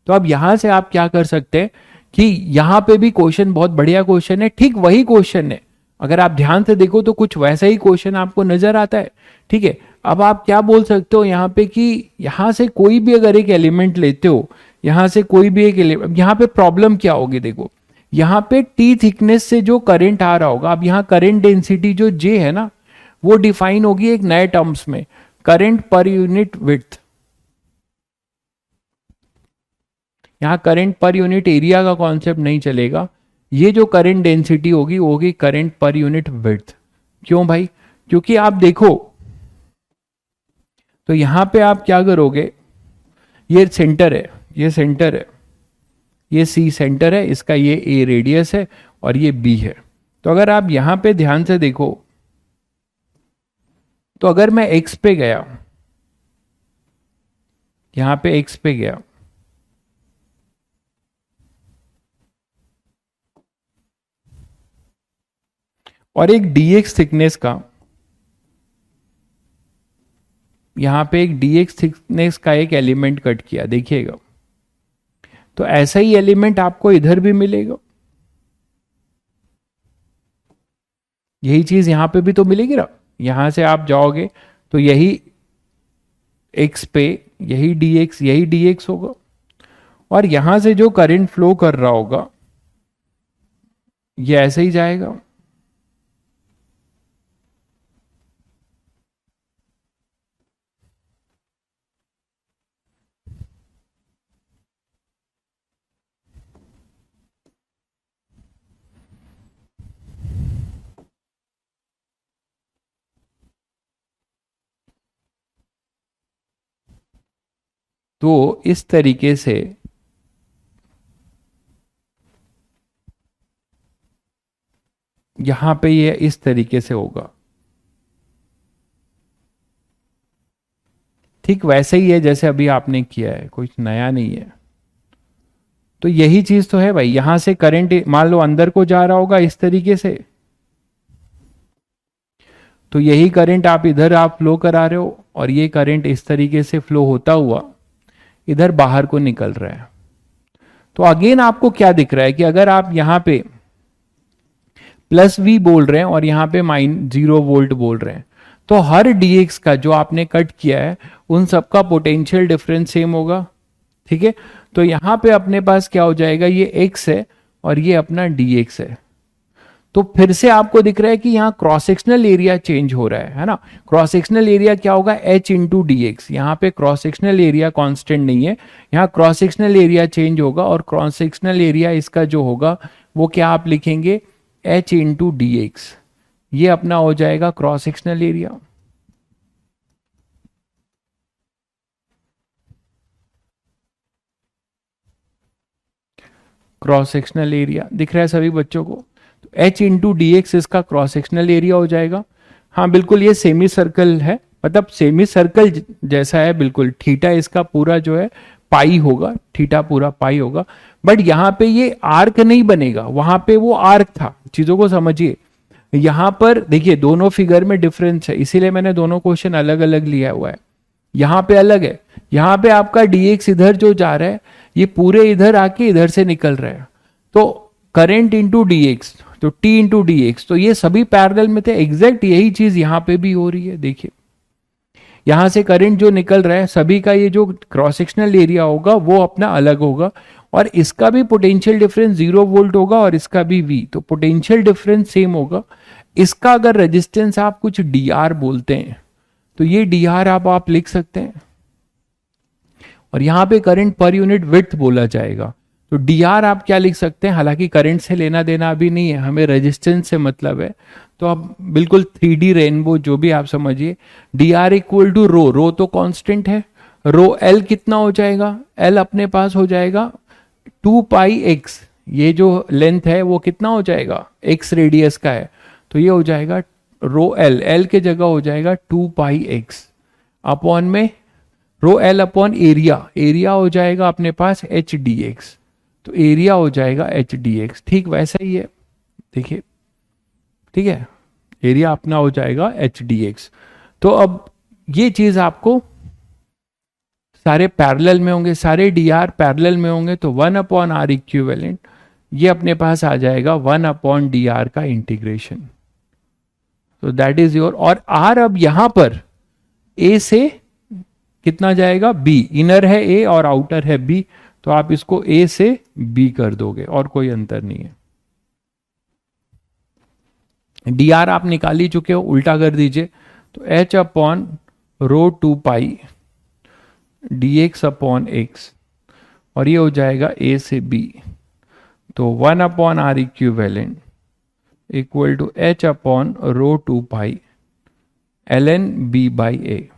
तो अब यहां से आप क्या कर सकते हैं कि यहां पे भी क्वेश्चन बहुत बढ़िया क्वेश्चन है, ठीक वही क्वेश्चन है, अगर आप ध्यान से देखो तो कुछ वैसा ही क्वेश्चन आपको नजर आता है। ठीक है, अब आप क्या बोल सकते हो यहाँ पे कि यहां से कोई भी अगर एक एलिमेंट लेते हो, यहां से कोई भी एक एलिमेंट, यहां पे प्रॉब्लम क्या होगी देखो, यहां पे टी थिकनेस से जो करंट आ रहा होगा, अब यहां करंट डेंसिटी जो जे है ना, वो डिफाइन होगी एक नए टर्म्स में, करंट पर यूनिट विड्थ। यहां करंट पर यूनिट एरिया का कॉन्सेप्ट नहीं चलेगा, ये जो करंट डेंसिटी होगी वो होगी करंट पर यूनिट विड्थ। क्यों भाई? क्योंकि आप देखो, तो यहां पे आप क्या करोगे, ये सेंटर है, ये सेंटर है, ये सी सेंटर है, इसका ये ए रेडियस है और ये बी है। तो अगर आप यहां पे ध्यान से देखो, तो अगर मैं एक्स पे गया, यहां पे एक्स पे गया, और एक dx थिकनेस का, यहां पे एक dx थिकनेस का एक एलिमेंट कट किया, देखिएगा, तो ऐसा ही एलिमेंट आपको इधर भी मिलेगा, यही चीज यहां पे भी तो मिलेगी ना। यहां से आप जाओगे तो यही x पे यही dx होगा, और यहां से जो करंट फ्लो कर रहा होगा ये ऐसे ही जाएगा। तो इस तरीके से यहां पे ये इस तरीके से होगा, ठीक वैसे ही है जैसे अभी आपने किया है, कुछ नया नहीं है। तो यही चीज तो है भाई, यहां से करंट मान लो अंदर को जा रहा होगा इस तरीके से, तो यही करंट आप इधर आप फ्लो करा रहे हो, और ये करंट इस तरीके से फ्लो होता हुआ इधर बाहर को निकल रहा है। तो अगेन आपको क्या दिख रहा है कि अगर आप यहां पे प्लस वी बोल रहे हैं और यहां पे -0 वोल्ट बोल रहे हैं, तो हर dx का जो आपने कट किया है उन सबका पोटेंशियल डिफरेंस सेम होगा, ठीक है। तो यहां पे अपने पास क्या हो जाएगा, ये x है और ये अपना dx है। तो फिर से आपको दिख रहा है कि यहाँ क्रॉस सेक्शनल एरिया चेंज हो रहा है ना। क्रॉस सेक्शनल एरिया क्या होगा, h इंटू डी एक्स। यहाँ पे क्रॉस सेक्शनल एरिया कांस्टेंट नहीं है, यहाँ क्रॉस सेक्शनल एरिया चेंज होगा, और क्रॉस सेक्शनल एरिया इसका जो होगा वो क्या आप लिखेंगे, h इंटू डी एक्स। ये अपना हो जाएगा cross sectional area. Cross sectional area दिख रहा है सभी बच्चों को। तो h इंटू डी एक्स इसका क्रॉस सेक्शनल एरिया हो जाएगा। हाँ बिल्कुल, ये सेमी सर्कल है, मतलब सेमी सर्कल जैसा है बिल्कुल। थीटा इसका पूरा जो है पाई होगा, थीटा पूरा पाई होगा, बट यहाँ पे ये आर्क नहीं बनेगा, वहां पे वो आर्क था। चीजों को समझिए, यहां पर देखिए दोनों फिगर में डिफरेंस है, इसीलिए मैंने दोनों क्वेश्चन अलग अलग लिया हुआ है। यहां पे अलग है, यहां पे आपका dx इधर जो जा रहा है ये पूरे इधर आके इधर से निकल रहा है, तो करंट इंटू डी एक्स, तो t इंटू डी एक्स, तो ये सभी पैरेलल में थे। एग्जैक्ट यही चीज यहां पे भी हो रही है। देखिए यहां से करंट जो निकल रहा है सभी का ये जो क्रॉस सेक्शनल एरिया होगा वो अपना अलग होगा, और इसका भी पोटेंशियल डिफरेंस 0 वोल्ट होगा और इसका भी v, तो पोटेंशियल डिफरेंस सेम होगा। इसका अगर रेजिस्टेंस आप कुछ dr बोलते हैं तो ये dr आप लिख सकते हैं, और यहां पे करंट पर यूनिट विड्थ बोला जाएगा। तो dr आप क्या लिख सकते हैं, हालांकि करंट से लेना देना अभी नहीं है, हमें रेजिस्टेंस से मतलब है, तो आप बिल्कुल 3D रेनबो जो भी आप समझिए। dr इक्वल टू रो तो कांस्टेंट है, रो एल कितना हो जाएगा, एल अपने पास हो जाएगा 2 पाई एक्स। ये जो लेंथ है वो कितना हो जाएगा, एक्स रेडियस का है, तो ये हो जाएगा रो एल, एल के जगह हो जाएगा 2 पाई एक्स अपॉन में रो एल अपॉन एरिया, एरिया हो जाएगा अपने पास एच डी एक्स, तो एरिया हो जाएगा एच डी एक्स। ठीक वैसा ही है, देखिए ठीक है, एरिया अपना हो जाएगा एच डी एक्स। तो अब ये चीज आपको सारे पैरेलल में होंगे, सारे डी आर पैरेलल में होंगे, तो 1 अपॉन आर इक्विवेलेंट ये अपने पास आ जाएगा 1 अपॉन डी आर का इंटीग्रेशन। तो दैट इज योर, और आर अब यहां पर ए से कितना जाएगा, बी। इनर है ए और आउटर है बी, तो आप इसको ए से बी कर दोगे और कोई अंतर नहीं है। डी आर आप निकाल ही चुके हो, उल्टा कर दीजिए, तो H upon rho 2 pi D X upon X, और ये हो जाएगा ए से बी, तो 1 upon R equivalent equal to H upon rho 2 pi L N B by A,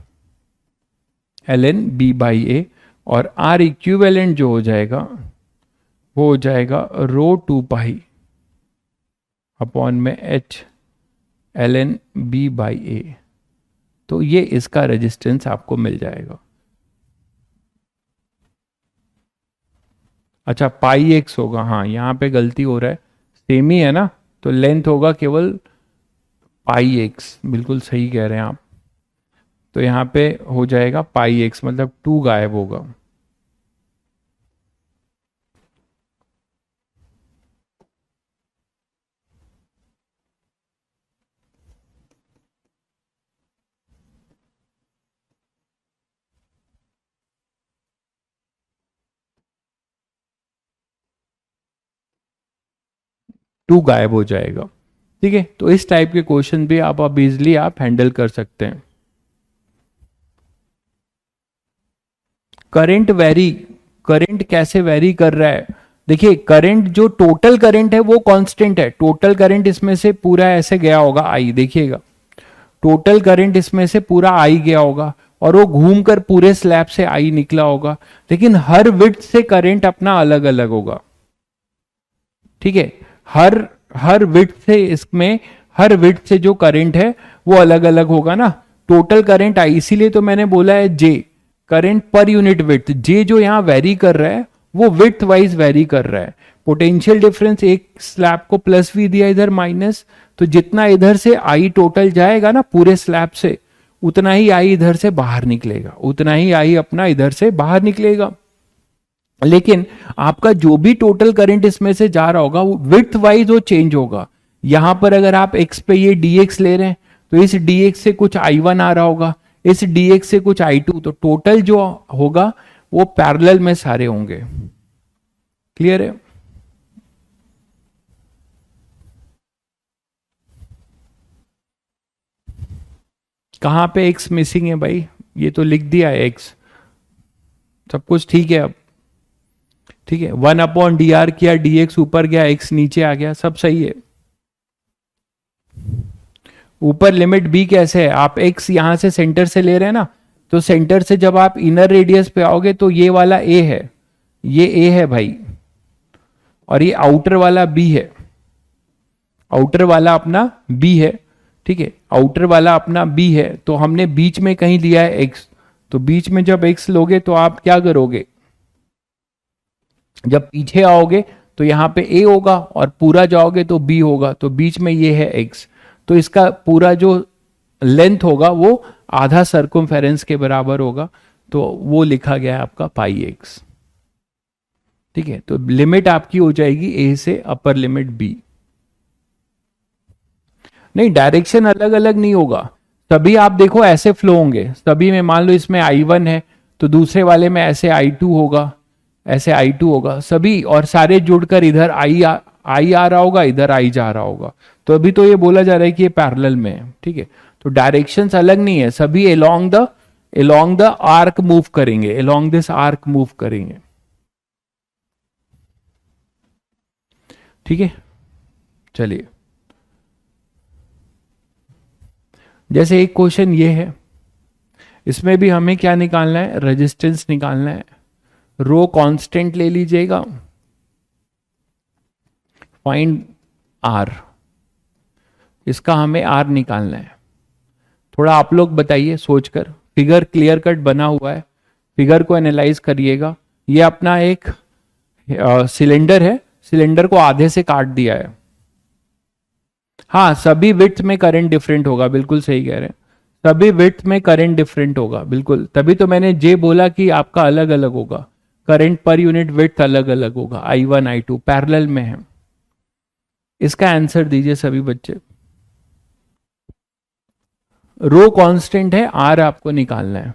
L N B by A, और आर इक्विवेलेंट जो हो जाएगा वो हो जाएगा रो 2 पाई अपॉन में H L N B by A. तो ये इसका रेजिस्टेंस आपको मिल जाएगा। अच्छा पाई एक्स होगा, हाँ यहाँ पे गलती हो रहा है, सेम ही है ना, तो लेंथ होगा केवल पाई एक्स, बिल्कुल सही कह रहे हैं आप। तो यहाँ पे हो जाएगा पाई एक्स, मतलब 2 गायब होगा। टू गायब हो जाएगा, ठीक है। तो इस टाइप के क्वेश्चन भी आप इजिली आप हैंडल कर सकते हैं। करंट वेरी, करंट कैसे वेरी कर रहा है, देखिए करंट जो टोटल करंट है वो कांस्टेंट है। टोटल करंट इसमें से पूरा ऐसे गया होगा आई, देखिएगा टोटल करंट इसमें से पूरा आई गया होगा, और वो घूमकर पूरे स्लैब से आई निकला होगा, लेकिन हर विड्थ से करंट अपना अलग अलग होगा। ठीक है, हर हर विड्थ से इसमें हर विड्थ से जो करंट है वो अलग अलग होगा ना। टोटल करंट आई, इसीलिए तो मैंने बोला है जे, करंट पर यूनिट विड्थ। जे जो यहां वेरी कर रहा है वो विड्थ वाइज वेरी कर रहा है। पोटेंशियल डिफरेंस एक स्लैब को प्लस भी दिया, इधर माइनस, तो जितना इधर से आई टोटल जाएगा ना पूरे स्लैब से, उतना ही आई इधर से बाहर निकलेगा, उतना ही आई अपना इधर से बाहर निकलेगा। लेकिन आपका जो भी टोटल करंट इसमें से जा रहा होगा वो विड्थ वाइज वो चेंज होगा। यहां पर अगर आप x पे ये dx ले रहे हैं तो इस dx से कुछ i1 आ रहा होगा, इस dx से कुछ i2, तो टोटल जो होगा वो पैरेलल में सारे होंगे। क्लियर है? कहां पे x मिसिंग है भाई? ये तो लिख दिया है x, सब कुछ ठीक है अब। ठीक है, 1/dr किया, dx ऊपर गया, x नीचे आ गया, सब सही है। ऊपर लिमिट b कैसे है? आप x यहां से सेंटर से ले रहे हैं ना, तो सेंटर से जब आप इनर रेडियस पे आओगे तो ये वाला a है, ये a है भाई, और ये आउटर वाला b है, आउटर वाला अपना b है। ठीक है, आउटर वाला अपना b है, तो हमने बीच में कहीं लिया है x, तो बीच में जब x लोगे तो आप क्या करोगे, जब पीछे आओगे तो यहां पे a होगा और पूरा जाओगे तो b होगा, तो बीच में ये है x, तो इसका पूरा जो लेंथ होगा वो आधा सर्कमफेरेंस के बराबर होगा, तो वो लिखा गया है आपका पाई x। ठीक है, तो लिमिट आपकी हो जाएगी a से अपर लिमिट b। नहीं, डायरेक्शन अलग अलग नहीं होगा, सभी आप देखो ऐसे फ्लो होंगे, सभी में मान लो इसमें i1 है तो दूसरे वाले में ऐसे i2 होगा, ऐसे i2 होगा सभी, और सारे जुड़कर इधर i आ रहा होगा, इधर i जा रहा होगा, तो अभी तो ये बोला जा रहा है कि ये पैरेलल में है। ठीक है, तो डायरेक्शंस अलग नहीं है, सभी अलोंग द आर्क मूव करेंगे, अलोंग दिस आर्क मूव करेंगे। ठीक है, चलिए, जैसे एक क्वेश्चन ये है, इसमें भी हमें क्या निकालना है, रेजिस्टेंस निकालना है। रो कांस्टेंट ले लीजिएगा, फाइंड आर, इसका हमें आर निकालना है। थोड़ा आप लोग बताइए सोचकर, फिगर क्लियर कट बना हुआ है, फिगर को एनालाइज करिएगा। ये अपना एक सिलेंडर है, सिलेंडर को आधे से काट दिया है। हाँ, सभी विड्थ में करंट डिफरेंट होगा, बिल्कुल सही कह रहे हैं, सभी विड्थ में करंट डिफरेंट होगा, बिल्कुल, तभी तो मैंने जे बोला कि आपका अलग अलग होगा, करंट पर यूनिट विड्थ अलग अलग होगा, i1 i2 पैरेलल में है। इसका आंसर दीजिए सभी बच्चे। रो कांस्टेंट है, आर आपको निकालना है।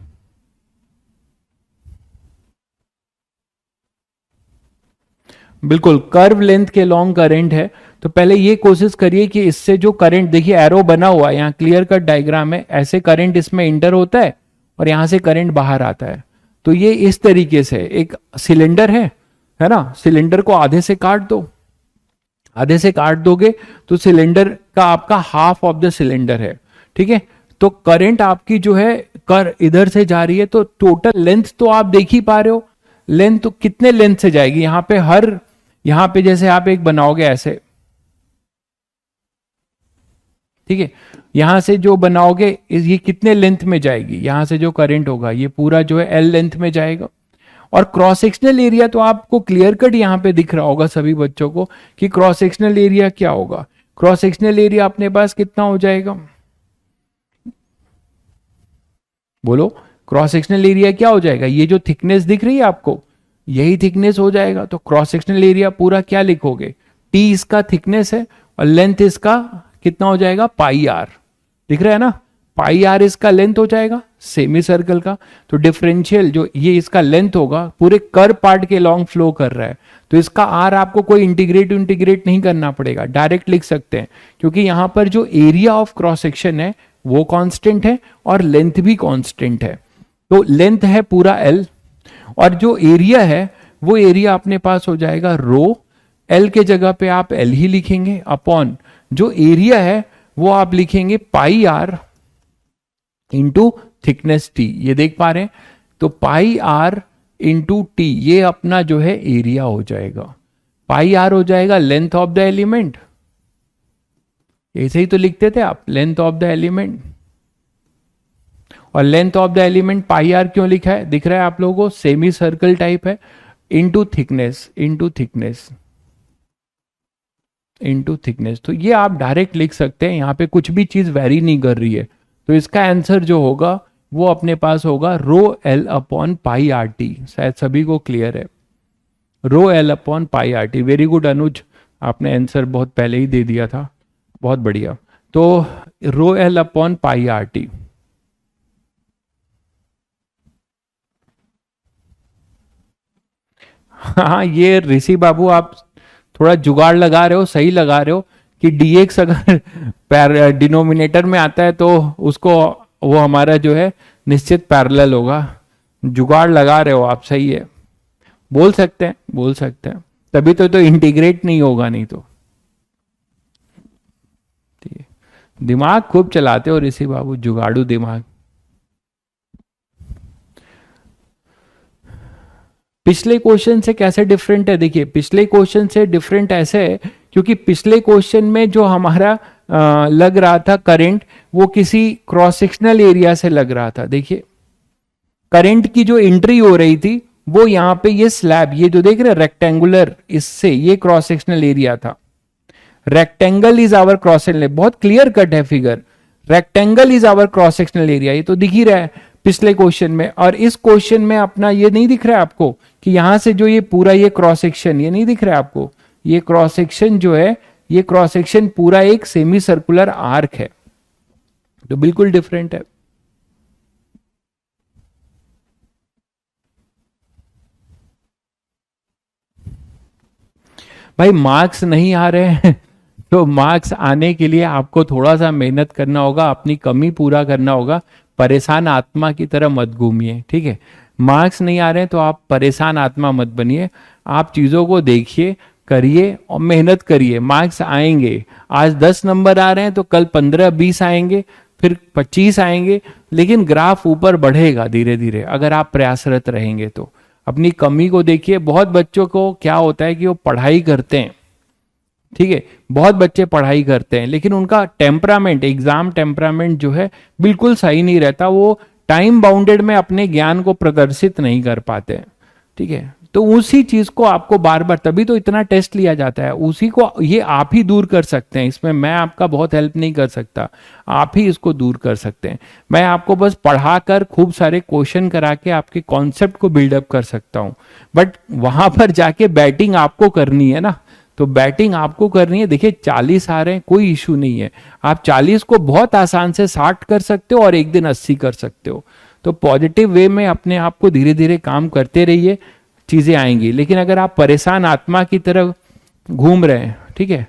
बिल्कुल, कर्व लेंथ के लॉन्ग करंट है, तो पहले ये कोशिश करिए कि इससे जो करंट, देखिए एरो बना हुआ है यहाँ, क्लियर कट डायग्राम है, ऐसे करंट इसमें इंटर होता है और यहां से करंट बाहर आता है। तो ये इस तरीके से एक सिलेंडर है ना, सिलेंडर को आधे से काट दो, आधे से काट दोगे तो सिलेंडर का आपका हाफ ऑफ द सिलेंडर है। ठीक है, तो करंट आपकी जो है कर इधर से जा रही है, तो टोटल लेंथ तो आप देख ही पा रहे हो, लेंथ तो कितने लेंथ से जाएगी, यहां पे जैसे आप एक बनाओगे ऐसे, ठीक है, यहां से जो बनाओगे ये कितने लेंथ में जाएगी, यहां से जो करंट होगा ये पूरा जो है एल लेंथ में जाएगा। और क्रॉस सेक्शनल एरिया तो आपको क्लियर कट यहां पे दिख रहा होगा सभी बच्चों को कि क्रॉस सेक्शनल एरिया क्या होगा। क्रॉस सेक्शनल एरिया अपने पास कितना हो जाएगा, बोलो, क्रॉस सेक्शनल एरिया क्या हो जाएगा, ये जो थिकनेस दिख रही है आपको यही थिकनेस हो जाएगा। तो क्रॉस सेक्शनल एरिया पूरा क्या लिखोगे, टी इसका थिकनेस है और लेंथ इसका कितना हो जाएगा, पाई आर, दिख रहा है ना, पाई आर इसका लेंथ हो जाएगा सेमी सर्कल का। तो डिफरेंशियल जो ये इसका लेंथ होगा पूरे कर्व पार्ट के लॉन्ग फ्लो कर रहा है, तो इसका आर आपको कोई इंटीग्रेट नहीं करना पड़ेगा, डायरेक्ट लिख सकते हैं, क्योंकि यहां पर जो एरिया ऑफ क्रॉस सेक्शन है वो कांस्टेंट है और लेंथ भी कांस्टेंट है। तो लेंथ है पूरा एल, और जो एरिया है वो एरिया अपने पास हो जाएगा रो, एल के जगह पे आप एल ही लिखेंगे, अपॉन जो एरिया है वो आप लिखेंगे पाई आर इंटू थिकनेस टी, ये देख पा रहे हैं। तो पाई आर इंटू टी ये अपना जो है एरिया हो जाएगा। पाई आर हो जाएगा लेंथ ऑफ द एलिमेंट, ऐसे ही तो लिखते थे आप, लेंथ ऑफ द एलिमेंट। और length of the element pi R क्यों लिखा है, दिख रहा है आप लोगों को, सेमी सर्कल टाइप है, into thickness, into thickness, into thickness. तो ये आप डायरेक्ट लिख सकते हैं, यहां पे कुछ भी चीज वेरी नहीं कर रही है। तो इसका आंसर जो होगा वो अपने पास होगा rho L upon pi R T. शायद सभी को क्लियर है, rho L upon pi R T. Very good Anuj, आपने आंसर बहुत पहले ही दे दिया था, बहुत बढ़िया। तो रो L upon pi R T. हाँ ये ऋषि बाबू आप थोड़ा जुगाड़ लगा रहे हो, सही लगा रहे हो कि dx अगर डिनोमिनेटर में आता है तो उसको वो हमारा जो है निश्चित पैरेलल होगा। जुगाड़ लगा रहे हो आप, सही है, बोल सकते हैं, बोल सकते हैं, तभी तो इंटीग्रेट नहीं होगा, नहीं तो। दिमाग खूब चलाते हो ऋषि बाबू, जुगाड़ू दिमाग। पिछले क्वेश्चन से कैसे डिफरेंट है, देखिए पिछले क्वेश्चन से डिफरेंट ऐसे है क्योंकि पिछले क्वेश्चन में जो हमारा लग रहा था करंट, वो किसी क्रॉस सेक्शनल एरिया से लग रहा था। देखिए करंट की जो एंट्री हो रही थी वो यहाँ पे ये स्लैब, ये जो देख रहे हैं रेक्टेंगुलर, इससे ये क्रॉस सेक्शनल एरिया था। Rectangle is our cross sectional, बहुत क्लियर कट है figure, rectangle is our cross sectional area, ये तो दिख ही रहा है पिछले क्वेश्चन में। और इस क्वेश्चन में अपना ये नहीं दिख रहा है आपको कि यहां से जो ये पूरा ये क्रॉस सेक्शन, ये नहीं दिख रहा है आपको, ये क्रॉस सेक्शन जो है, ये क्रॉस सेक्शन पूरा एक सेमी सर्कुलर आर्क है, तो बिल्कुल डिफरेंट है। भाई मार्क्स नहीं आ रहे हैं तो मार्क्स आने के लिए आपको थोड़ा सा मेहनत करना होगा, अपनी कमी पूरा करना होगा। परेशान आत्मा की तरह मत घूमिए, ठीक है। मार्क्स नहीं आ रहे हैं तो आप परेशान आत्मा मत बनिए, आप चीजों को देखिए, करिए और मेहनत करिए, मार्क्स आएंगे। आज 10 नंबर आ रहे हैं तो कल 15-20 आएंगे, फिर 25 आएंगे, लेकिन ग्राफ ऊपर बढ़ेगा धीरे धीरे अगर आप प्रयासरत रहेंगे तो। अपनी कमी को देखिए, बहुत बच्चों को क्या होता है कि वो पढ़ाई करते हैं, ठीक है, बहुत बच्चे पढ़ाई करते हैं लेकिन उनका टेम्परामेंट, एग्जाम टेम्परामेंट जो है बिल्कुल सही नहीं रहता, वो टाइम बाउंडेड में अपने ज्ञान को प्रदर्शित नहीं कर पाते हैं, ठीक है। तो उसी चीज को आपको बार बार, तभी तो इतना टेस्ट लिया जाता है, उसी को ये आप ही दूर कर सकते हैं, इसमें मैं आपका बहुत हेल्प नहीं कर सकता, आप ही इसको दूर कर सकते हैं। मैं आपको बस पढ़ाकर खूब सारे क्वेश्चन करा के आपके कॉन्सेप्ट को बिल्डअप कर सकता हूं, बट वहां पर जाके बैटिंग आपको करनी है ना, तो बैटिंग आपको करनी है। देखिए 40 आ रहे हैं, कोई इशू नहीं है, आप 40 को बहुत आसान से 60 कर सकते हो और एक दिन 80 कर सकते हो। तो पॉजिटिव वे में अपने आप को धीरे धीरे काम करते रहिए, चीजें आएंगी। लेकिन अगर आप परेशान आत्मा की तरह घूम रहे हैं, ठीक है,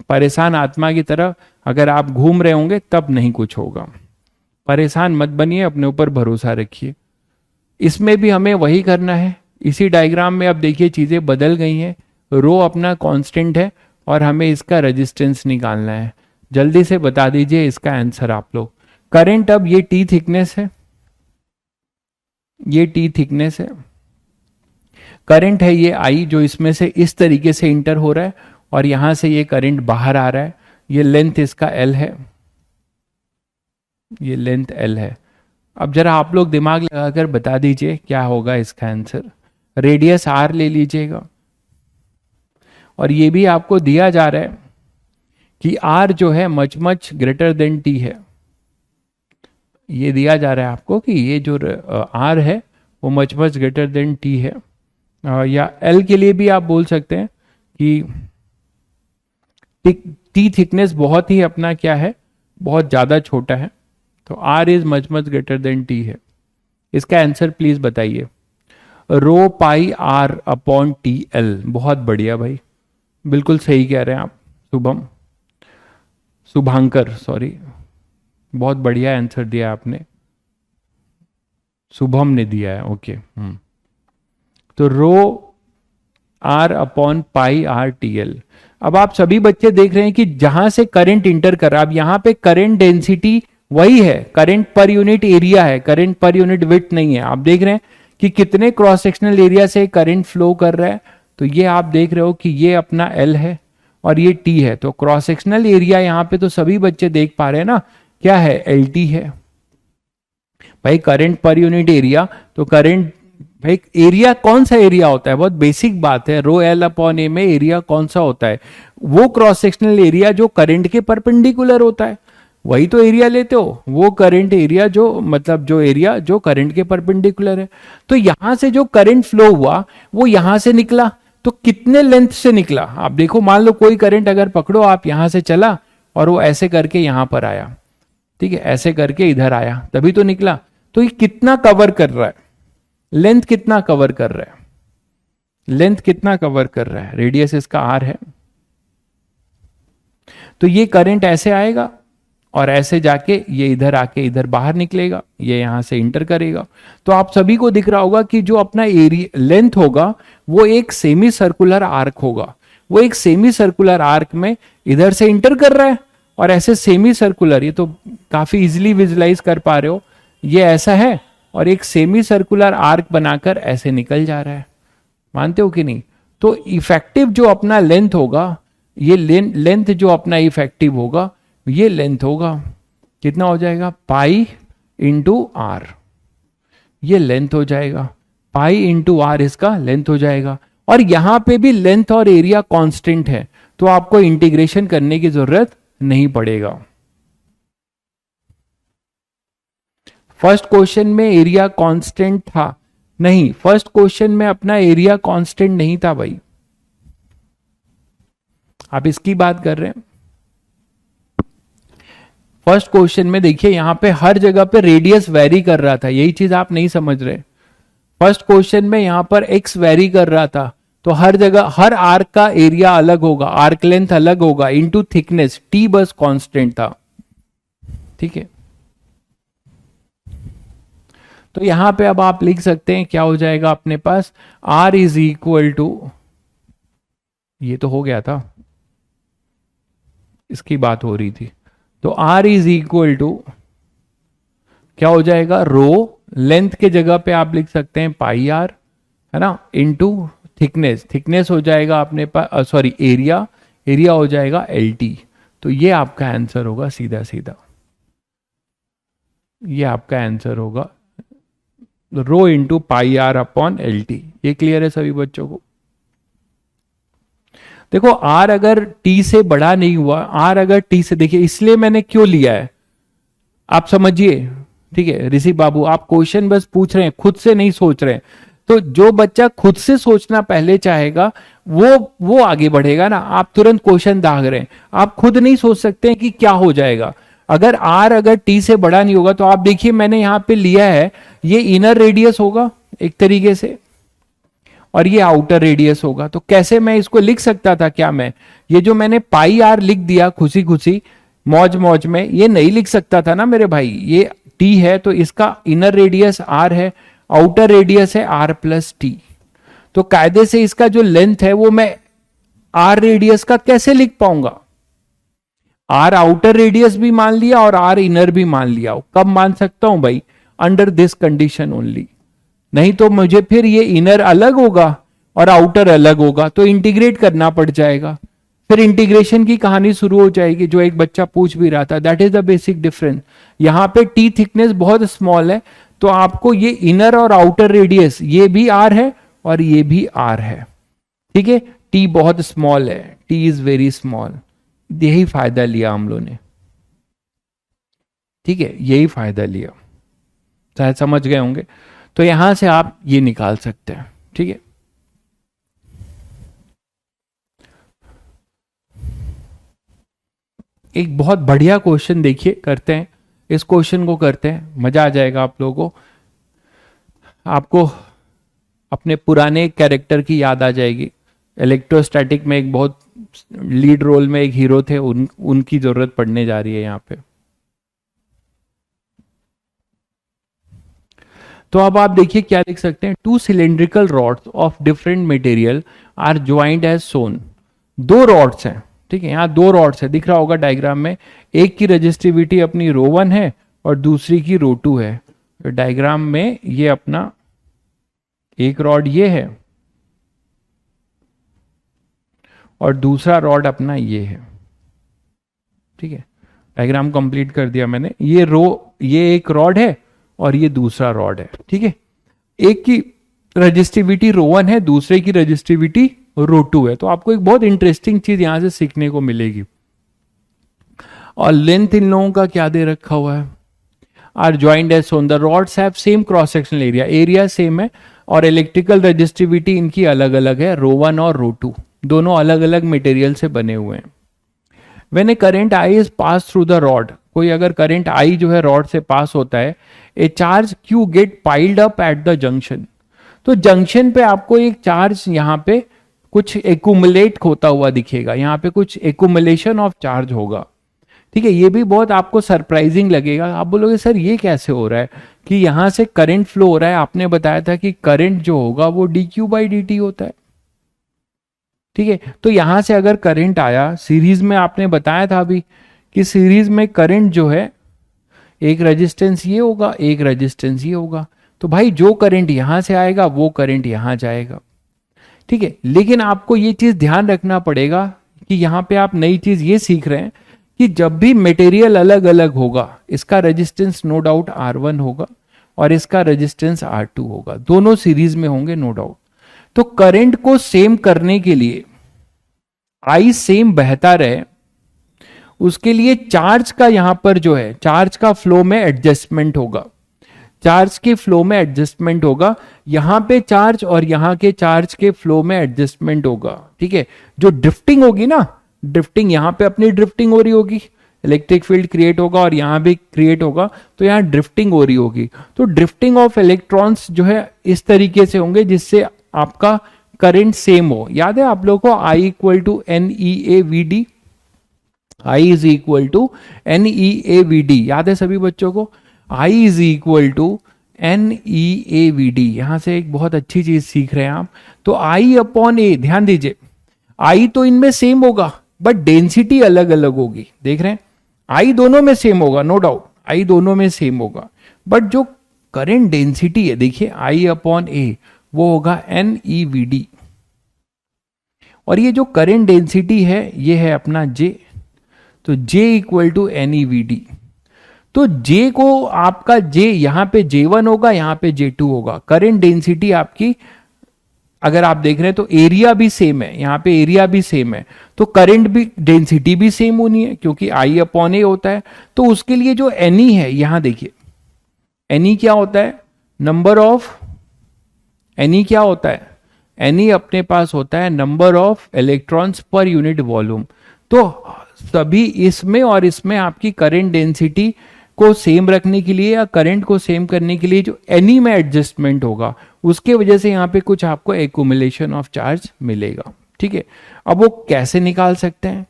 परेशान आत्मा की तरह अगर आप घूम रहे होंगे तब नहीं कुछ होगा। परेशान मत बनिए, अपने ऊपर भरोसा रखिए। इसमें भी हमें वही करना है, इसी डायग्राम में अब देखिए चीजें बदल गई हैं, रो अपना कांस्टेंट है और हमें इसका रेजिस्टेंस निकालना है। जल्दी से बता दीजिए इसका आंसर आप लोग। करंट, अब ये टी थिकनेस है, ये टी थिकनेस है, करंट है ये आई जो इसमें से इस तरीके से इंटर हो रहा है और यहां से ये करंट बाहर आ रहा है, ये लेंथ इसका एल है, ये लेंथ एल है। अब जरा आप लोग दिमाग लगाकर बता दीजिए क्या होगा इसका आंसर। रेडियस आर ले लीजिएगा और ये भी आपको दिया जा रहा है कि आर जो है much much greater than T है, ये दिया जा रहा है आपको कि ये जो आर है वो much much greater than T है। या एल के लिए भी आप बोल सकते हैं कि टी थिकनेस बहुत ही अपना क्या है, बहुत ज्यादा छोटा है, तो R is much much greater than T है। इसका आंसर प्लीज बताइए। Rho pi R upon T L, बहुत बढ़िया भाई, बिल्कुल सही कह रहे हैं आप शुभम, शुभांकर सॉरी, बहुत बढ़िया आंसर दिया आपने, शुभम ने दिया है, ओके। तो rho R upon pi R T L. अब आप सभी बच्चे देख रहे हैं कि जहां से करंट इंटर कर रहा है, अब यहां पे करंट डेंसिटी वही है, करंट पर यूनिट एरिया है, करंट पर यूनिट विड्थ नहीं है। आप देख रहे हैं कि कितने क्रॉस सेक्शनल एरिया से करंट फ्लो कर रहा है, तो ये आप देख रहे हो कि ये अपना एल है और ये टी है, तो क्रॉस सेक्शनल एरिया यहाँ पे तो सभी बच्चे देख पा रहे हैं ना, क्या है, एल टी है भाई। करंट पर यूनिट एरिया, तो करंट भाई एरिया कौन सा एरिया होता है, बहुत बेसिक बात है, रो एल अपॉन ए में एरिया कौन सा होता है, वो क्रॉस सेक्शनल एरिया जो करंट के परपेंडिकुलर होता है, वही तो एरिया लेते हो, वो करंट एरिया जो मतलब जो एरिया जो करंट के परपेंडिकुलर है। तो यहां से जो करंट फ्लो हुआ वो यहां से निकला, तो कितने लेंथ से निकला, आप देखो, मान लो कोई करंट अगर पकड़ो आप, यहां से चला और वो ऐसे करके यहां पर आया, ठीक है, ऐसे करके इधर आया, तभी तो निकला। तो ये कितना कवर कर रहा है, लेंथ कितना कवर कर रहा है, लेंथ कितना कवर कर रहा है, रेडियस इसका आर है। तो ये करंट ऐसे आएगा और ऐसे जाके ये इधर आके इधर बाहर निकलेगा, ये यहां से इंटर करेगा। तो आप सभी को दिख रहा होगा कि जो अपना एरिया लेंथ होगा वो एक सेमी सर्कुलर आर्क होगा, वो एक सेमी सर्कुलर आर्क में इधर से इंटर कर रहा है और ऐसे सेमी सर्कुलर, ये तो काफी इजिली विजुलाइज कर पा रहे हो, ये ऐसा है और एक सेमी सर्कुलर आर्क बनाकर ऐसे निकल जा रहा है, मानते हो कि नहीं। तो इफेक्टिव जो अपना लेंथ होगा, ये लेंथ जो अपना इफेक्टिव होगा, ये लेंथ होगा, कितना हो जाएगा, पाई इंटू आर, ये लेंथ हो जाएगा, पाई इंटू आर इसका लेंथ हो जाएगा। और यहां पे भी लेंथ और एरिया कांस्टेंट है, तो आपको इंटीग्रेशन करने की जरूरत नहीं पड़ेगा। फर्स्ट क्वेश्चन में एरिया कांस्टेंट था नहीं, फर्स्ट क्वेश्चन में अपना एरिया कांस्टेंट नहीं था भाई, आप इसकी बात कर रहे हैं। फर्स्ट क्वेश्चन में देखिए यहां पे हर जगह पे रेडियस वेरी कर रहा था, यही चीज आप नहीं समझ रहे। फर्स्ट क्वेश्चन में यहां पर एक्स वेरी कर रहा था, तो हर जगह हर आर्क का एरिया अलग होगा, आर्क लेंथ अलग होगा, into thickness, T bus constant था, ठीक है। तो यहां पे अब आप लिख सकते हैं, क्या हो जाएगा अपने पास, आर इज इक्वल टू, ये तो हो गया था, इसकी बात हो रही थी, तो R इज इक्वल टू क्या हो जाएगा, रो, लेंथ के जगह पे आप लिख सकते हैं पाई आर, है ना, इनटू थिकनेस, थिकनेस हो जाएगा अपने पास, सॉरी एरिया, एरिया हो जाएगा एल टी। तो ये आपका आंसर होगा सीधा सीधा, ये आपका आंसर होगा rho into pi R upon L T. ये क्लियर है सभी बच्चों को। देखो आर अगर टी से बड़ा नहीं हुआ, आर अगर टी से, देखिए इसलिए मैंने क्यों लिया है आप समझिए, ठीक है ऋषि बाबू, आप क्वेश्चन बस पूछ रहे हैं, खुद से नहीं सोच रहे हैं। तो जो बच्चा खुद से सोचना पहले चाहेगा वो आगे बढ़ेगा ना, आप तुरंत क्वेश्चन दाग रहे हैं, आप खुद नहीं सोच सकते हैं कि क्या हो जाएगा। अगर आर अगर टी से बड़ा नहीं होगा, तो आप देखिए मैंने यहां पे लिया है, ये इनर रेडियस होगा एक तरीके से और ये आउटर रेडियस होगा। तो कैसे मैं इसको लिख सकता था, क्या मैं ये जो मैंने पाई आर लिख दिया खुशी खुशी मौज मौज में, ये नहीं लिख सकता था ना मेरे भाई, ये टी है तो इसका इनर रेडियस आर है, आउटर रेडियस है आर प्लस टी। तो कायदे से इसका जो लेंथ है वो मैं आर रेडियस का कैसे लिख पाऊंगा, आर आउटर रेडियस भी मान लिया और आर इनर भी मान लिया। कब मान सकता हूं भाई, अंडर दिस कंडीशन ओनली, नहीं तो मुझे फिर ये इनर अलग होगा और आउटर अलग होगा, तो इंटीग्रेट करना पड़ जाएगा, फिर इंटीग्रेशन की कहानी शुरू हो जाएगी जो एक बच्चा पूछ भी रहा था। That is the basic difference. यहां पे टी थिकनेस बहुत स्मॉल है, तो आपको ये इनर और आउटर रेडियस ये भी आर है और ये भी आर है, ठीक है। टी बहुत स्मॉल है, टी इज वेरी स्मॉल, यही फायदा लिया हम लोगों ने, ठीक है, यही फायदा लिया, शायद समझ गए होंगे। तो यहां से आप ये निकाल सकते हैं, ठीक है। एक बहुत बढ़िया क्वेश्चन देखिए, करते हैं इस क्वेश्चन को, करते हैं, मजा आ जाएगा आप लोगों को, आपको अपने पुराने कैरेक्टर की याद आ जाएगी। इलेक्ट्रोस्टैटिक में एक बहुत लीड रोल में एक हीरो थे, उनकी जरूरत पड़ने जा रही है यहां पे। तो अब आप देखिए क्या लिख सकते हैं, two cylindrical rods of different material are joint as shown. दो रॉड्स हैं, ठीक ठीक है, यहाँ दो रॉड्स है, दिख रहा होगा डायग्राम में, एक की रजिस्टिविटी अपनी रो 1 है और दूसरी की रो 2 है। तो डायग्राम में ये अपना एक रॉड ये है और दूसरा रॉड अपना ये है। ठीक है, डायग्राम कंप्लीट कर दिया मैंने। ये एक रॉड है और ये दूसरा रॉड है। ठीक है, एक की रजिस्टिविटी रो 1 है, दूसरे की रजिस्टिविटी रो 2 है। तो आपको एक बहुत इंटरेस्टिंग चीज यहां से सीखने को मिलेगी। और लेंथ इन लोगों का क्या दे रखा हुआ है, R joint as shown, the rods have same cross sectional area, area same है और इलेक्ट्रिकल रजिस्टिविटी इनकी अलग अलग है, रो 1 और रो 2 दोनों अलग अलग मटेरियल से बने हुए हैं। When A current I is pass through the rod, कोई अगर करंट आई जो है रॉड से पास होता है, a charge Q get piled up at the junction. तो जंक्शन पे आपको एक चार्ज यहाँ पे कुछ एक्यूमुलेट होता हुआ दिखेगा, यहाँ पे कुछ एक्यूमुलेशन ऑफ चार्ज होगा। ठीक है, ये भी बहुत आपको सरप्राइजिंग लगेगा। आप बोलोगे सर ये कैसे हो रहा है कि यहां से करंट फ्लो हो रहा है, आपने बताया था कि करंट जो होगा वो dq/dt होता है। ठीक है, तो यहां से अगर करंट आया सीरीज में, आपने बताया था अभी कि सीरीज में करंट जो है एक रेजिस्टेंस ये होगा, एक रेजिस्टेंस ये होगा, तो भाई जो करंट यहां से आएगा वो करंट यहां जाएगा। ठीक है, लेकिन आपको ये चीज ध्यान रखना पड़ेगा कि यहां पे आप नई चीज ये सीख रहे हैं कि जब भी मटेरियल अलग अलग होगा, इसका रेजिस्टेंस नो डाउट R1 होगा और इसका रेजिस्टेंस R2 होगा, दोनों सीरीज में होंगे नो डाउट। तो करंट को सेम करने के लिए, आई सेम बहता रहे, उसके लिए चार्ज का यहां पर जो है चार्ज का फ्लो में एडजस्टमेंट होगा, चार्ज के फ्लो में एडजस्टमेंट होगा, यहां पे चार्ज और यहां के चार्ज के फ्लो में एडजस्टमेंट होगा। ठीक है, जो ड्रिफ्टिंग होगी ना, ड्रिफ्टिंग यहां पे अपनी ड्रिफ्टिंग हो रही होगी, इलेक्ट्रिक फील्ड क्रिएट होगा और यहां भी क्रिएट होगा, तो यहां ड्रिफ्टिंग हो रही होगी। तो ड्रिफ्टिंग ऑफ इलेक्ट्रॉन्स जो है इस तरीके से होंगे जिससे आपका करंट सेम हो। याद है आप लोगों को I equal to NEAVD, I is equal to NEAVD, याद है सभी बच्चों को? I is equal to NEAVD। यहां से एक बहुत अच्छी चीज सीख रहे हैं आप। तो I अपॉन ए, ध्यान दीजिए, I तो इनमें सेम होगा बट डेंसिटी अलग अलग होगी, देख रहे हैं? I दोनों में सेम होगा नो डाउट, I दोनों में सेम होगा, बट जो करंट डेंसिटी है देखिए I अपॉन ए वो होगा NEVD। और ये जो करंट डेंसिटी है ये है अपना J, तो J इक्वल टू NEVD। तो J को आपका J यहां पे J1 होगा, यहां पे J2 होगा। करंट डेंसिटी आपकी अगर आप देख रहे हैं तो एरिया भी सेम है, यहां पे एरिया भी सेम है, तो करंट भी डेंसिटी भी सेम होनी है क्योंकि I अपॉन ए होता है। तो उसके लिए जो NE है, यहां देखिए NE क्या होता है, नंबर ऑफ, NE क्या होता है, NE अपने पास होता है नंबर ऑफ इलेक्ट्रॉन्स पर यूनिट वॉल्यूम। तो सभी इसमें और इसमें आपकी करंट डेंसिटी को सेम रखने के लिए या करंट को सेम करने के लिए जो NE में एडजस्टमेंट होगा उसके वजह से यहाँ पे कुछ आपको एक्यूमुलेशन ऑफ चार्ज मिलेगा। ठीक है, अब वो कैसे निकाल सकते हैं,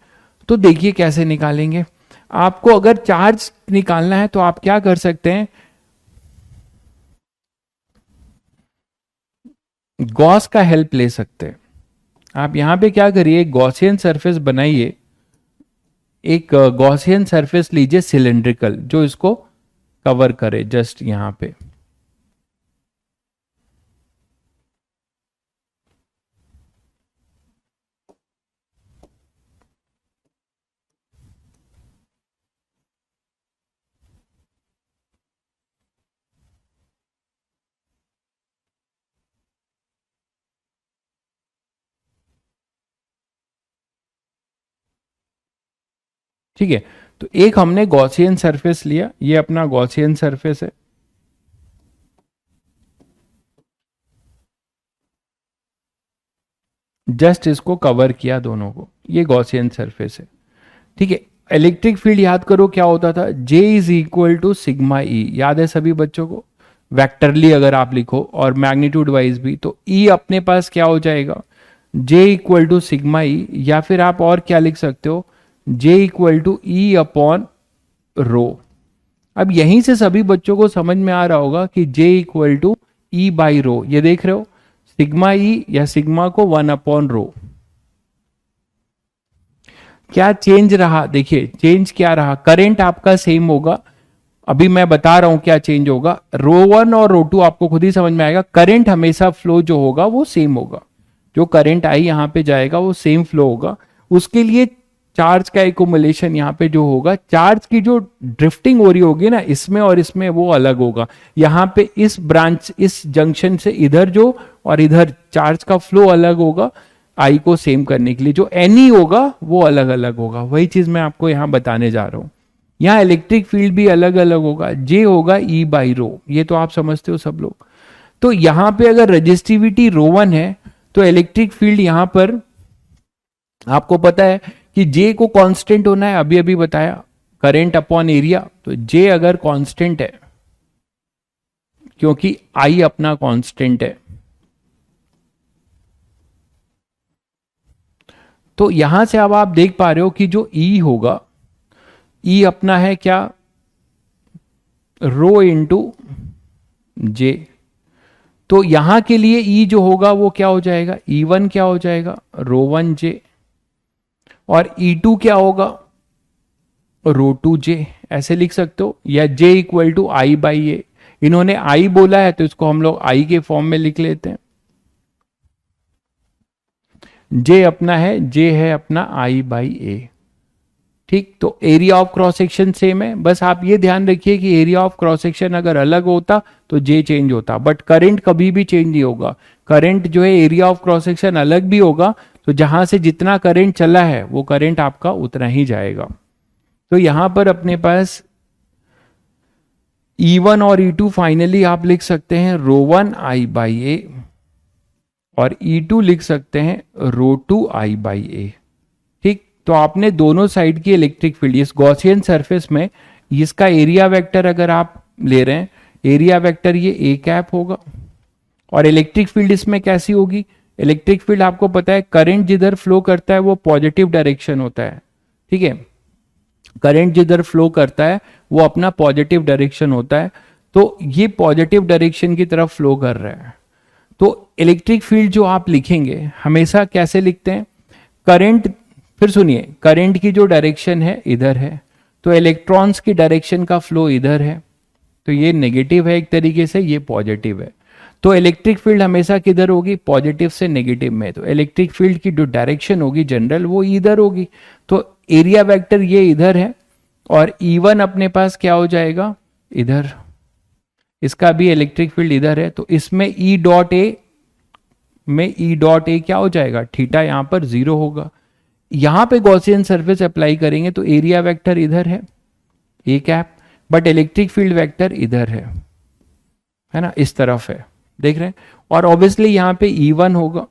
तो देखिए कैसे निकालेंगे। आपको अगर चार्ज निकालना है तो आप क्या कर सकते हैं, गॉस का हेल्प ले सकते हैं। आप यहां पे क्या करिए, गॉसियन सरफेस बनाइए, एक गॉसियन सरफेस लीजिए सिलेंड्रिकल जो इसको कवर करे जस्ट यहां पे। ठीक है, तो एक हमने गॉसियन सरफेस लिया, ये अपना गॉसियन सरफेस है। जस्ट इसको कवर किया दोनों को, ये गॉसियन सरफेस है। ठीक है, इलेक्ट्रिक फील्ड याद करो क्या होता था, J is equal to sigma E, याद है सभी बच्चों को? वेक्टरली अगर आप लिखो और मैग्नीट्यूड वाइज भी, तो E अपने पास क्या हो जाएगा, J equal to sigma E, या फिर आप और क्या लिख सकते हो, J equal to E upon rho. अब यहीं से सभी बच्चों को समझ में आ रहा होगा कि J equal to E by rho, ये देख रहे हो सिग्मा E या सिग्मा को 1 अपॉन रो। क्या चेंज रहा, देखिए चेंज क्या रहा, करंट आपका सेम होगा, अभी मैं बता रहा हूं क्या चेंज होगा, रो वन और रो टू आपको खुद ही समझ में आएगा, करंट हमेशा फ्लो जो होगा वो सेम होगा, जो करंट आई यहां पे जाएगा वो सेम फ्लो होगा। उसके लिए चार्ज का एकुमुलेशन यहाँ पे जो होगा, चार्ज की जो ड्रिफ्टिंग हो रही होगी ना इसमें और इसमें, वो अलग होगा। यहाँ पे इस ब्रांच, इस जंक्शन से इधर जो और इधर चार्ज का फ्लो अलग होगा, आई को सेम करने के लिए जो एनी होगा वो अलग अलग होगा। वही चीज मैं आपको यहाँ बताने जा रहा हूँ। यहाँ इलेक्ट्रिक फील्ड भी अलग अलग होगा, जे होगा ई बाई रो, ये तो आप समझते हो सब लोग। तो यहाँ पे अगर रजिस्टिविटी रो वन है तो इलेक्ट्रिक फील्ड यहाँ पर आपको पता है कि जे को कांस्टेंट होना है, अभी अभी बताया, करंट अपॉन एरिया, तो जे अगर कांस्टेंट है क्योंकि आई अपना कांस्टेंट है, तो यहां से अब आप देख पा रहे हो कि जो ई होगा, ई अपना है क्या, रो इंटू जे। तो यहां के लिए ई जो होगा वो क्या हो जाएगा, ई वन क्या हो जाएगा, रो वन जे, और ई टू क्या होगा, रो टू जे, ऐसे लिख सकते हो, या J equal to I by ए। इन्होंने आई बोला है तो इसको हम लोग आई के फॉर्म में लिख लेते हैं। जे अपना है, जे है अपना आई बाई ए, ठीक। तो area of cross section same है, बस आप ये ध्यान रखिए कि एरिया ऑफ क्रॉस सेक्शन अगर अलग होता तो जे चेंज होता, बट करंट कभी भी चेंज नहीं होगा। करंट जो है एरिया ऑफ क्रॉस सेक्शन अलग भी होगा तो जहां से जितना करंट चला है वो करंट आपका उतना ही जाएगा। तो यहां पर अपने पास E1 और E2 फाइनली आप लिख सकते हैं रो वन आई बाई ए, और E2 लिख सकते हैं रो टू आई बाई ए, ठीक। तो आपने दोनों साइड की इलेक्ट्रिक फील्ड, इस गॉसियन सरफेस में इसका एरिया वेक्टर अगर आप ले रहे हैं, एरिया वेक्टर ये ए कैप होगा, और इलेक्ट्रिक फील्ड इसमें कैसी होगी, इलेक्ट्रिक फील्ड आपको पता है करंट जिधर फ्लो करता है वो पॉजिटिव डायरेक्शन होता है, ठीक है, करंट जिधर फ्लो करता है वो अपना पॉजिटिव डायरेक्शन होता है, तो ये पॉजिटिव डायरेक्शन की तरफ फ्लो कर रहा है। तो इलेक्ट्रिक फील्ड जो आप लिखेंगे हमेशा कैसे लिखते हैं, करंट, फिर सुनिए, करंट की जो डायरेक्शन है इधर है, तो इलेक्ट्रॉन्स की डायरेक्शन का फ्लो इधर है, तो ये नेगेटिव है एक तरीके से, ये पॉजिटिव है। तो इलेक्ट्रिक फील्ड हमेशा किधर होगी, पॉजिटिव से नेगेटिव में, तो इलेक्ट्रिक फील्ड की जो डायरेक्शन होगी जनरल वो इधर होगी। तो एरिया वेक्टर ये इधर है, और E1 अपने पास क्या हो जाएगा, इधर, इसका भी इलेक्ट्रिक फील्ड इधर है, तो इसमें E डॉट ए में E डॉट ए क्या हो जाएगा, थीटा यहां पर 0 होगा। यहां पे गॉसियन सरफेस अप्लाई करेंगे तो एरिया वेक्टर इधर है A cap, but electric field vector इधर है ना, इस तरफ है, देख रहे हैं। और ऑब्वियसली यहां पे E1 होगा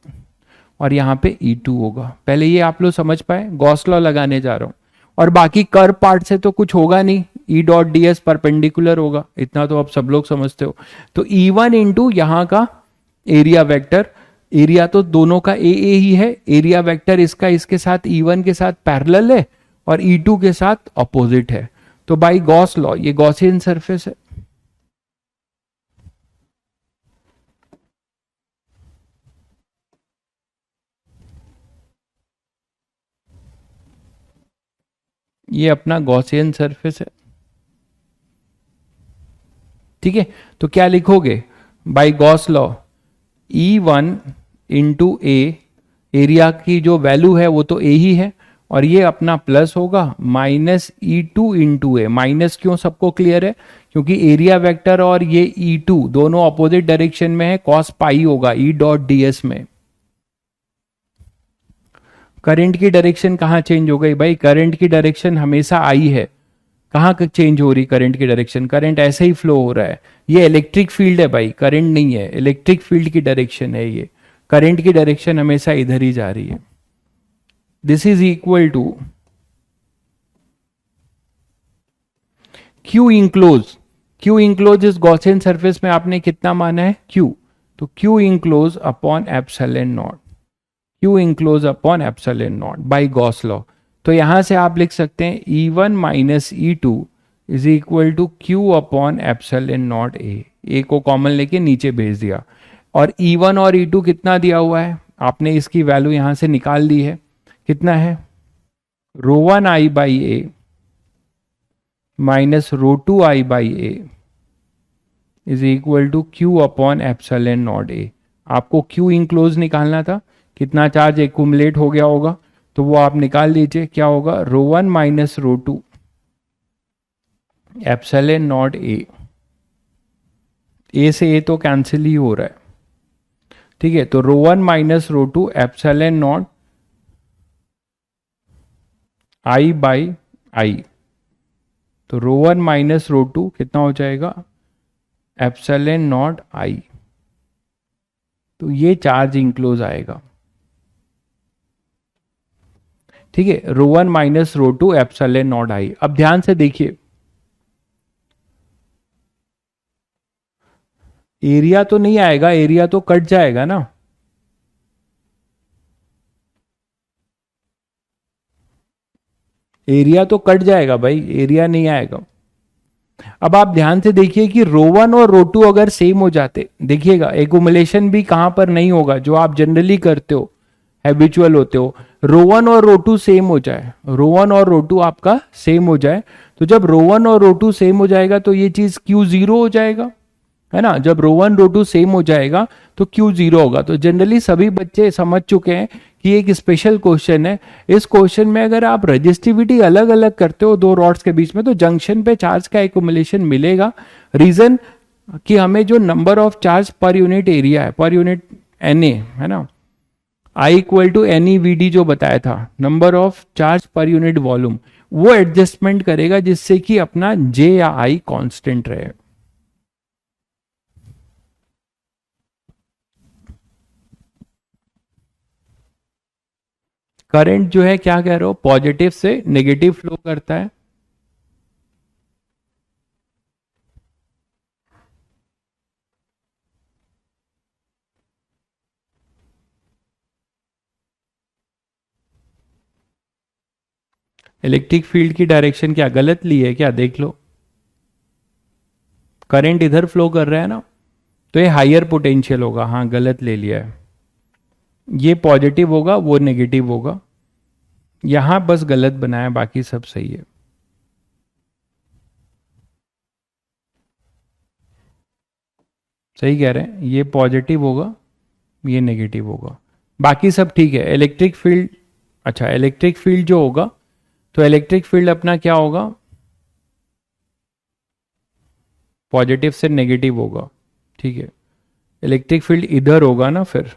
और यहां पे E2 होगा। पहले ये आप लोग समझ पाए, गॉस लॉ लगाने जा रहा हूं, और बाकी कर्व पार्ट से तो कुछ होगा नहीं, E dot D S perpendicular होगा, इतना तो आप सब लोग समझते हो। तो E1 इंटू यहाँ का एरिया वेक्टर, एरिया तो दोनों का ए ही है, एरिया वेक्टर इसका इसके साथ E1 के साथ पैरेलल है और E2 के साथ अपोजिट है, तो बाई गॉस लॉ ये गॉसियन सरफेस है। ये अपना गॉसियन सरफेस है, ठीक है। तो क्या लिखोगे, by Gauss law E1 into A, area की जो वैल्यू है वो तो ए ही है, और ये अपना प्लस होगा माइनस E2 इंटू ए। माइनस क्यों, सबको क्लियर है, क्योंकि एरिया वेक्टर और ये E2 दोनों अपोजिट डायरेक्शन में है, कॉस पाई होगा ई डॉट डी एस में। करंट की डायरेक्शन कहाँ चेंज हो गई भाई, करंट की डायरेक्शन हमेशा आई है, कहाँ चेंज हो रही करंट की डायरेक्शन, करंट ऐसे ही फ्लो हो रहा है। ये इलेक्ट्रिक फील्ड है भाई, करंट नहीं है, इलेक्ट्रिक फील्ड की डायरेक्शन है ये, करंट की डायरेक्शन हमेशा इधर ही जा रही है। This is equal to Q enclose, Q enclose इस गॉसियन सरफेस में आपने कितना माना है, क्यू, तो Q enclose upon epsilon not, Q enclose upon epsilon not by Gauss law. तो यहां से आप लिख सकते हैं E1 minus E2 is equal to Q upon epsilon not A को कॉमन लेके नीचे भेज दिया, और E1 और E2 कितना दिया हुआ है, आपने इसकी वैल्यू यहां से निकाल ली है, कितना है रो one I by A minus row two I by A is equal to Q upon epsilon not A. आपको क्यू इंक्लोज निकालना था, कितना चार्ज एक्यूमुलेट हो गया होगा, तो वो आप निकाल लीजिए। क्या होगा, row one minus row two epsilon not A से ए तो कैंसिल ही हो रहा है, ठीक है। तो row one minus row two epsilon not I by I, तो रो वन माइनस रो टू कितना हो जाएगा, एप्सिलॉन नॉट आई। तो ये चार्ज इंक्लोज आएगा, ठीक है। रो one minus row two epsilon not I. अब ध्यान से देखिए, एरिया तो नहीं आएगा, एरिया तो कट जाएगा ना, एरिया तो कट जाएगा भाई, एरिया नहीं आएगा। अब आप ध्यान से देखिए कि रो वन और रो टू अगर सेम हो जाते, देखिएगा एक्यूमुलेशन भी कहां पर नहीं होगा, जो आप जनरली करते हो, हैबिचुअल होते हो। रो वन और रो टू सेम हो जाए, रो वन और रो टू आपका सेम हो जाए, तो जब रो वन और रो टू सेम हो जाएगा तो ये चीज क्यू जीरो हो जाएगा, है ना। जब रो वन रो टू सेम हो जाएगा तो क्यू जीरो होगा। तो जनरली सभी बच्चे समझ चुके हैं कि एक स्पेशल क्वेश्चन है। इस क्वेश्चन में अगर आप रजिस्टिविटी अलग अलग करते हो दो रॉड्स के बीच में, तो जंक्शन पे चार्ज का एक्यूमुलेशन मिलेगा। रीजन कि हमें जो number of charge per unit area है, पर यूनिट एन है ना, I equal to N E V D जो बताया था, number of charge per unit volume, वो एडजस्टमेंट करेगा जिससे कि अपना जे या आई कांस्टेंट रहे। करंट जो है क्या कह रहे हो, पॉजिटिव से नेगेटिव फ्लो करता है। इलेक्ट्रिक फील्ड की डायरेक्शन क्या गलत ली है क्या, देख लो। करंट इधर फ्लो कर रहा है ना, तो ये हायर पोटेंशियल होगा। हाँ गलत ले लिया है, ये पॉजिटिव होगा वो नेगेटिव होगा, यहां बस गलत बनाया, बाकी सब सही है। सही कह रहे हैं, ये पॉजिटिव होगा ये नेगेटिव होगा, बाकी सब ठीक है। इलेक्ट्रिक फील्ड, अच्छा इलेक्ट्रिक फील्ड जो होगा, तो इलेक्ट्रिक फील्ड अपना क्या होगा, पॉजिटिव से नेगेटिव होगा, ठीक है। इलेक्ट्रिक फील्ड इधर होगा ना फिर,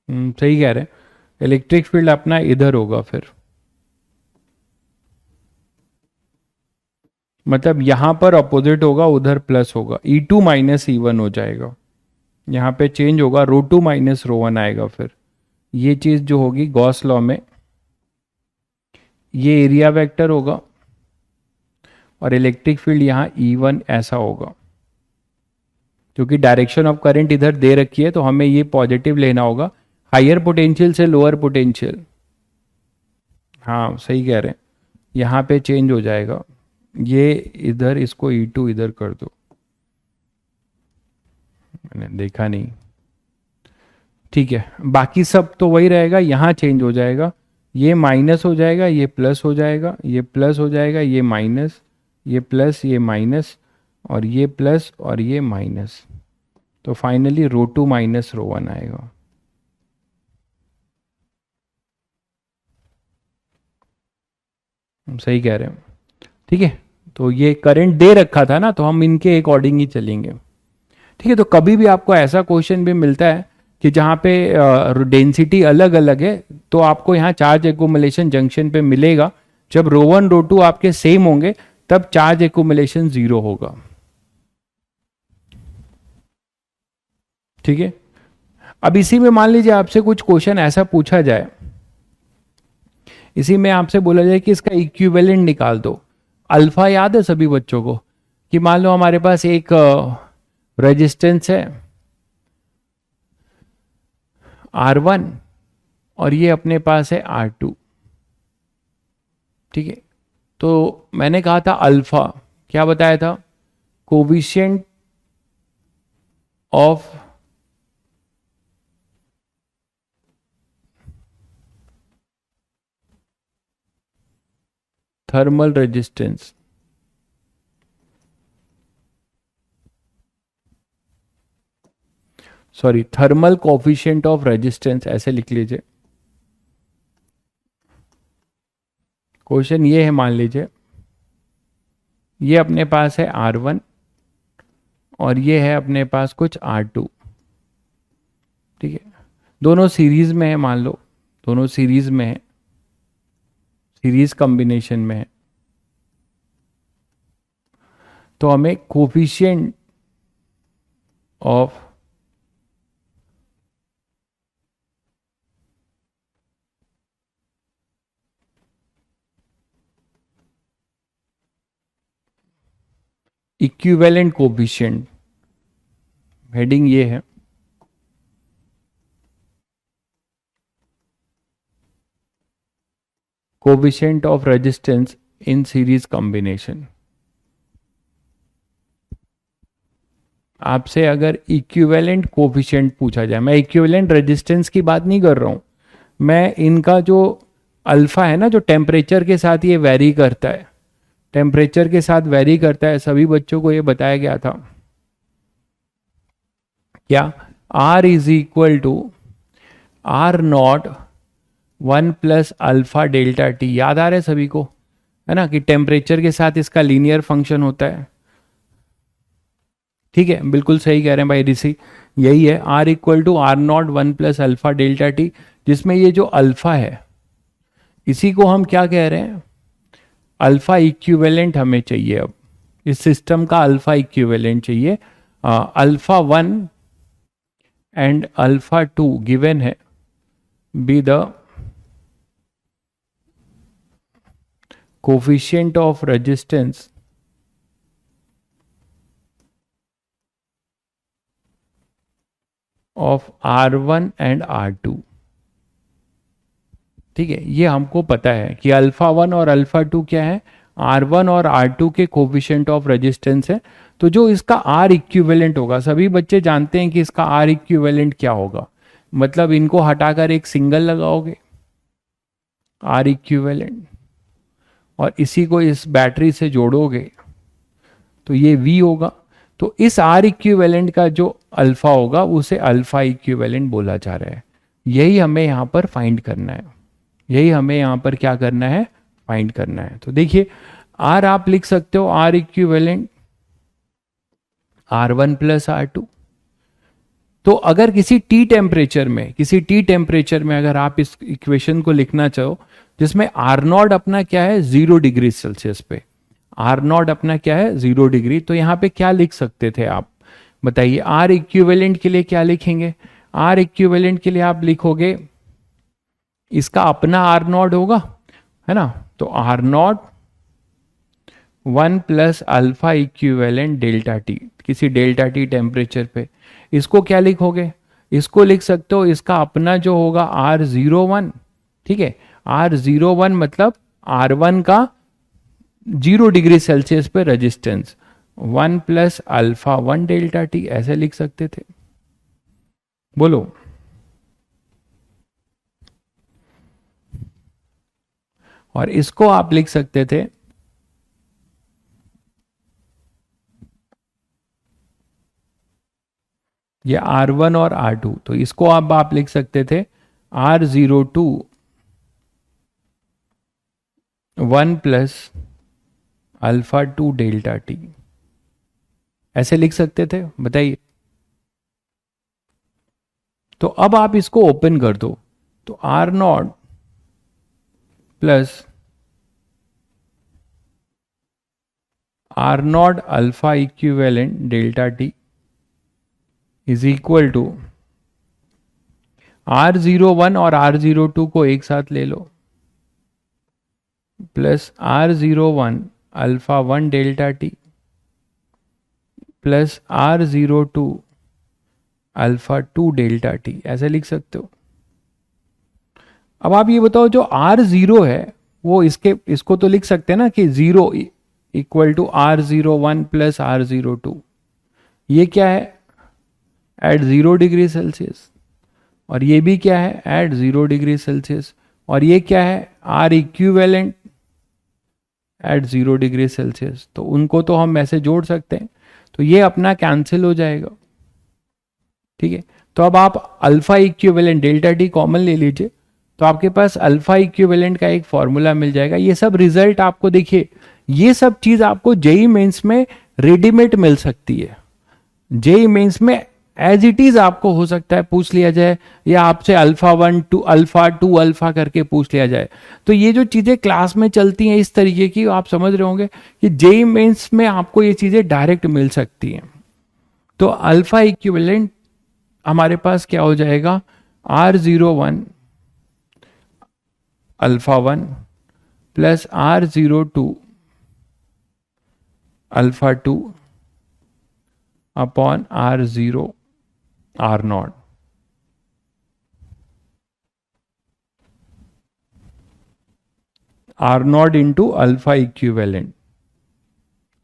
सही कह रहे हैं, इलेक्ट्रिक फील्ड अपना इधर होगा फिर, मतलब यहां पर अपोजिट होगा, उधर प्लस होगा, ई टू माइनस ई वन हो जाएगा, यहां पे चेंज होगा, रो टू माइनस रो वन आएगा फिर। ये चीज जो होगी गॉस लॉ में, ये एरिया वेक्टर होगा और इलेक्ट्रिक फील्ड यहां ई वन ऐसा होगा, क्योंकि डायरेक्शन ऑफ करंट इधर दे रखी है तो हमें ये पॉजिटिव लेना होगा, हायर पोटेंशियल से लोअर पोटेंशियल। हाँ सही कह रहे हैं, यहाँ पे चेंज हो जाएगा, ये इधर, इसको E2 इधर कर दो, मैंने देखा नहीं, ठीक है। बाकी सब तो वही रहेगा, यहाँ चेंज हो जाएगा, ये माइनस हो जाएगा, ये प्लस हो जाएगा, ये प्लस हो जाएगा, ये माइनस, ये प्लस, ये माइनस, और ये प्लस और ये माइनस, तो finally rho two minus rho one आएगा। सही कह रहे हैं, ठीक है। तो ये करंट दे रखा था ना, तो हम इनके अकॉर्डिंग ही चलेंगे, ठीक है। तो कभी भी आपको ऐसा क्वेश्चन भी मिलता है कि जहाँ पे डेंसिटी अलग अलग है, तो आपको यहाँ चार्ज एक्यूमुलेशन जंक्शन पे मिलेगा। जब रो वन रो टू आपके सेम होंगे तब चार्ज एक्यूमुलेशन जीरो होगा, ठीक है। अब इसी में मान लीजिए आपसे कुछ क्वेश्चन ऐसा पूछा जाए, इसी में आपसे बोला जाए कि इसका इक्विवेलेंट निकाल दो। अल्फा याद है सभी बच्चों को, कि मान लो हमारे पास एक रेजिस्टेंस है R1 और ये अपने पास है R2, ठीक है। तो मैंने कहा था अल्फा क्या बताया था? Coefficient of thermal resistance, sorry thermal coefficient of resistance, ऐसे लिख लीजिए। क्वेश्चन ये है, मान लीजिए ये अपने पास है R1 और ये है अपने पास कुछ R2, ठीक है, दोनों सीरीज में है, मान लो दोनों सीरीज में है, सीरीज कॉम्बिनेशन में है। तो हमें coefficient of equivalent coefficient, heading ये है, coefficient of resistance in series combination. आपसे अगर इक्विवेलेंट कोफिशिएंट पूछा जाए, मैं इक्विवेलेंट रेजिस्टेंस की बात नहीं कर रहा हूं, मैं इनका जो अल्फा है ना, जो टेम्परेचर के साथ ये वेरी करता है, टेम्परेचर के साथ वेरी करता है, सभी बच्चों को ये बताया गया था क्या? R is equal to R0 1 plus alpha delta T. याद आ रहा है सभी को, है ना, कि टेम्परेचर के साथ इसका लीनियर फंक्शन होता है। ठीक है, बिल्कुल सही कह रहे हैं भाई ऋषि, यही है R equal to R0 1 plus alpha delta T, जिसमें ये जो अल्फा है इसी को हम क्या कह रहे हैं? अल्फा इक्विवेलेंट हमें चाहिए। अब इस सिस्टम का अल्फा इक्विवेलेंट चाहिए। अल्फा 1 एंड अल्फा 2 गिवन है, be the coefficient of resistance of R1 and R2। ठीक है, ये हमको पता है कि अल्फा 1 और अल्फा 2 क्या है? R1 और R2 के कोफिशिएंट ऑफ रेजिस्टेंस है। तो जो इसका R इक्विवेलेंट होगा, सभी बच्चे जानते हैं कि इसका R इक्विवेलेंट क्या होगा, मतलब इनको हटाकर एक सिंगल लगाओगे R इक्विवेलेंट, और इसी को इस बैटरी से जोड़ोगे तो ये V होगा। तो इस R इक्विवेलेंट का जो अल्फा होगा उसे अल्फा इक्विवेलेंट बोला जा रहा है। यही हमें यहाँ पर फाइंड करना है, यही हमें यहाँ पर क्या करना है? फाइंड करना है। तो देखिए R आप लिख सकते हो R equivalent R1 plus R2। तो अगर किसी टी टेम्परेचर में, किसी टी टेम्परेचर में अगर आप इस इक्वेशन को लिखना चाहो, जिसमें R0 अपना क्या है? 0 डिग्री सेल्सियस पे, R0 अपना क्या है? 0 डिग्री। तो यहाँ पे क्या लिख सकते थे आप बताइए? R इक्विवेलेंट के लिए क्या लिखेंगे? R इक्विवेलेंट के लिए आप लिखोगे, इसका अपना R0 होगा, है ना, तो R0 1 plus alpha equivalent delta T, किसी डेल्टा टी टेम्परेचर पे। इसको क्या लिखोगे? इसको लिख सकते हो, इसका अपना जो होगा R01, ठीक है, R01 मतलब R1 का 0 डिग्री सेल्सियस पे resistance, 1 plus alpha 1 delta T, ऐसे लिख सकते थे। बोलो, और इसको आप लिख सकते थे ये R1 और R2, तो इसको अब आप लिख सकते थे R02 1 plus alpha 2 delta T, ऐसे लिख सकते थे, बताइए। तो अब आप इसको ओपन कर दो, तो R0 plus R0 alpha equivalent delta T is equal to R01 और R02 को एक साथ ले लो, plus R01 alpha 1 delta T plus R02 alpha 2 delta T, ऐसे लिख सकते हो। अब आप ये बताओ, जो R0 है वो इसको तो लिख सकते हैं ना कि 0 equal to R01 plus R02। ये क्या है? At 0 degree Celsius. और ये भी क्या है? At 0 degree Celsius. और ये क्या है? R equivalent at 0 degree Celsius. तो उनको तो हम ऐसे जोड़ सकते हैं, तो ये अपना कैंसिल हो जाएगा। ठीक है, तो अब आप alpha equivalent delta T common ले लीजिए, तो आपके पास अल्फा इक्विवेलेंट का एक फॉर्मूला मिल जाएगा। ये सब रिजल्ट आपको देखिए, ये सब चीज आपको जेई मेंस में रेडीमेड मिल सकती है। जेई मेंस में एज इट इज आपको हो सकता है पूछ लिया जाए, या आपसे अल्फा 1 टू अल्फा 2 अल्फा करके पूछ लिया जाए। तो ये जो चीजें क्लास में चलती हैं इस तरीके की, आप समझ रहे होंगे कि जेई मेंस में आपको ये चीजें डायरेक्ट मिल सकती हैं। तो अल्फा इक्विवेलेंट हमारे पास क्या हो जाएगा? R01 alpha 1 plus R02 alpha 2 upon R0 R0। R0 into alpha equivalent.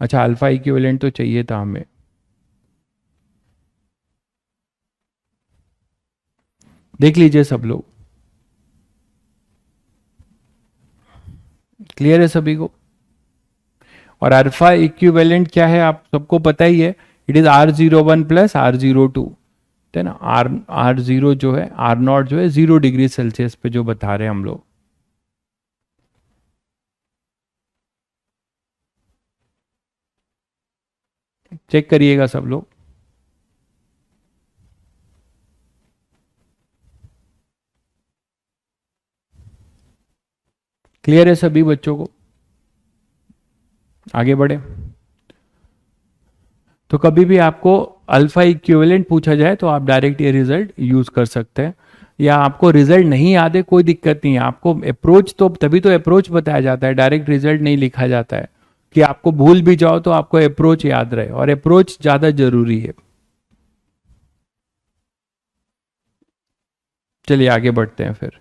अच्छा, अल्फा इक्विवेलेंट तो चाहिए था हमें। देख लीजिए सब लोग, क्लियर है सभी को? और अल्फा इक्विवेलेंट क्या है आप सबको पता ही है, it is R01 plus R02, है ना। R0 जो है, R0 जो है 0 डिग्री सेल्सियस पे जो बता रहे हैं हम लोग। चेक करिएगा सब लोग। क्लियर है सभी बच्चों को? आगे बढ़े। तो कभी भी आपको अल्फा इक्विवेलेंट पूछा जाए तो आप डायरेक्ट ये रिजल्ट यूज कर सकते हैं, या आपको रिजल्ट नहीं याद है कोई दिक्कत नहीं है। आपको अप्रोच तो तभी तो अप्रोच बताया जाता है, डायरेक्ट रिजल्ट नहीं लिखा जाता है कि आपको भूल भी जाओ तो आपको अप्रोच याद रहे, और अप्रोच ज्यादा जरूरी है। चलिए आगे बढ़ते हैं फिर।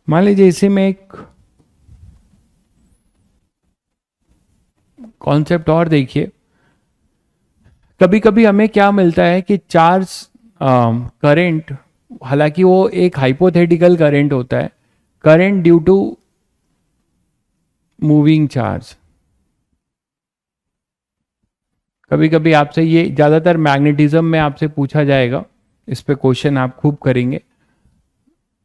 मान लीजिए इसी में एक कॉन्सेप्ट और देखिए। कभी कभी हमें क्या मिलता है कि चार्ज करंट, हालांकि वो एक हाइपोथेटिकल करंट होता है, current due to moving charge. कभी कभी आपसे ये ज्यादातर मैग्नेटिज्म में आपसे पूछा जाएगा, इस पे क्वेश्चन आप खूब करेंगे।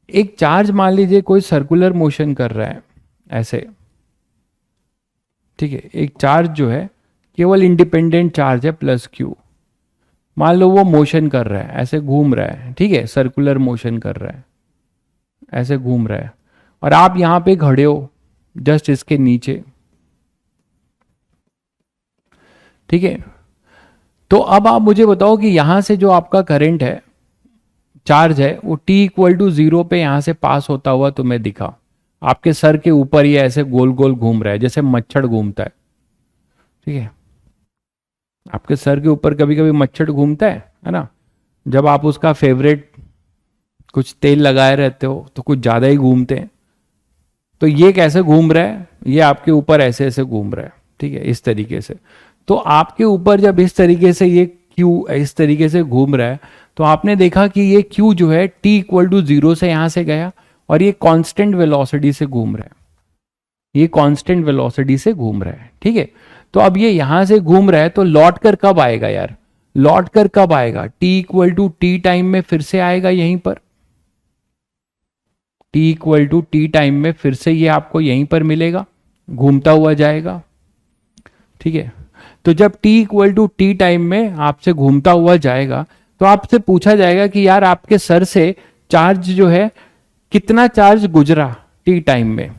एक चार्ज मान लीजिए कोई सर्कुलर मोशन कर रहा है ऐसे, ठीक है। एक चार्ज जो है केवल इंडिपेंडेंट चार्ज है प्लस क्यू। मान लो वो मोशन कर रहा है, ऐसे घूम रहा है, ठीक है, सर्कुलर मोशन कर रहा है, ऐसे घूम रहा है, और आप यहां पे खड़े हो जस्ट इसके नीचे, ठीक है। तो अब आप मुझे बताओ कि यहां से जो आपका करंट है, चार्ज है, वो t इक्वल टू 0 पे यहां से पास होता हुआ तुम्हें दिखा, आपके सर के ऊपर ये ऐसे गोल गोल घूम रहा है जैसे मच्छर घूमता है, ठीक है। आपके सर के ऊपर कभी कभी मच्छर घूमता है ना। जब आप उसका फेवरेट कुछ तेल लगाए रहते हो तो कुछ ज्यादा ही घूमते हैं। तो ये कैसे घूम रहा है? ये आपके ऊपर ऐसे ऐसे घूम रहा है, ठीक है, इस तरीके से। तो आपके ऊपर जब इस तरीके से ये क्यू इस तरीके से घूम रहा है, तो आपने देखा कि ये क्यू जो है t इक्वल टू 0 से यहां से गया, और ये कांस्टेंट वेलोसिटी से घूम रहा है, ये कांस्टेंट वेलोसिटी से घूम रहा है, ठीक है। तो अब ये यहां से घूम रहा है, तो लौट कर कब आएगा यार? लौट कर कब आएगा? t equal to T time में फिर से आएगा यहीं पर, t equal to T time में फिर से ये आपको यहीं पर मिलेगा, घूमता हुआ जाएगा, ठीक है। तो जब t equal to T time में आपसे घूमता हुआ जाएगा, तो आपसे पूछा जाएगा कि यार आपके सर से चार्ज जो है, कितना चार्ज गुजरा टी टाइम में,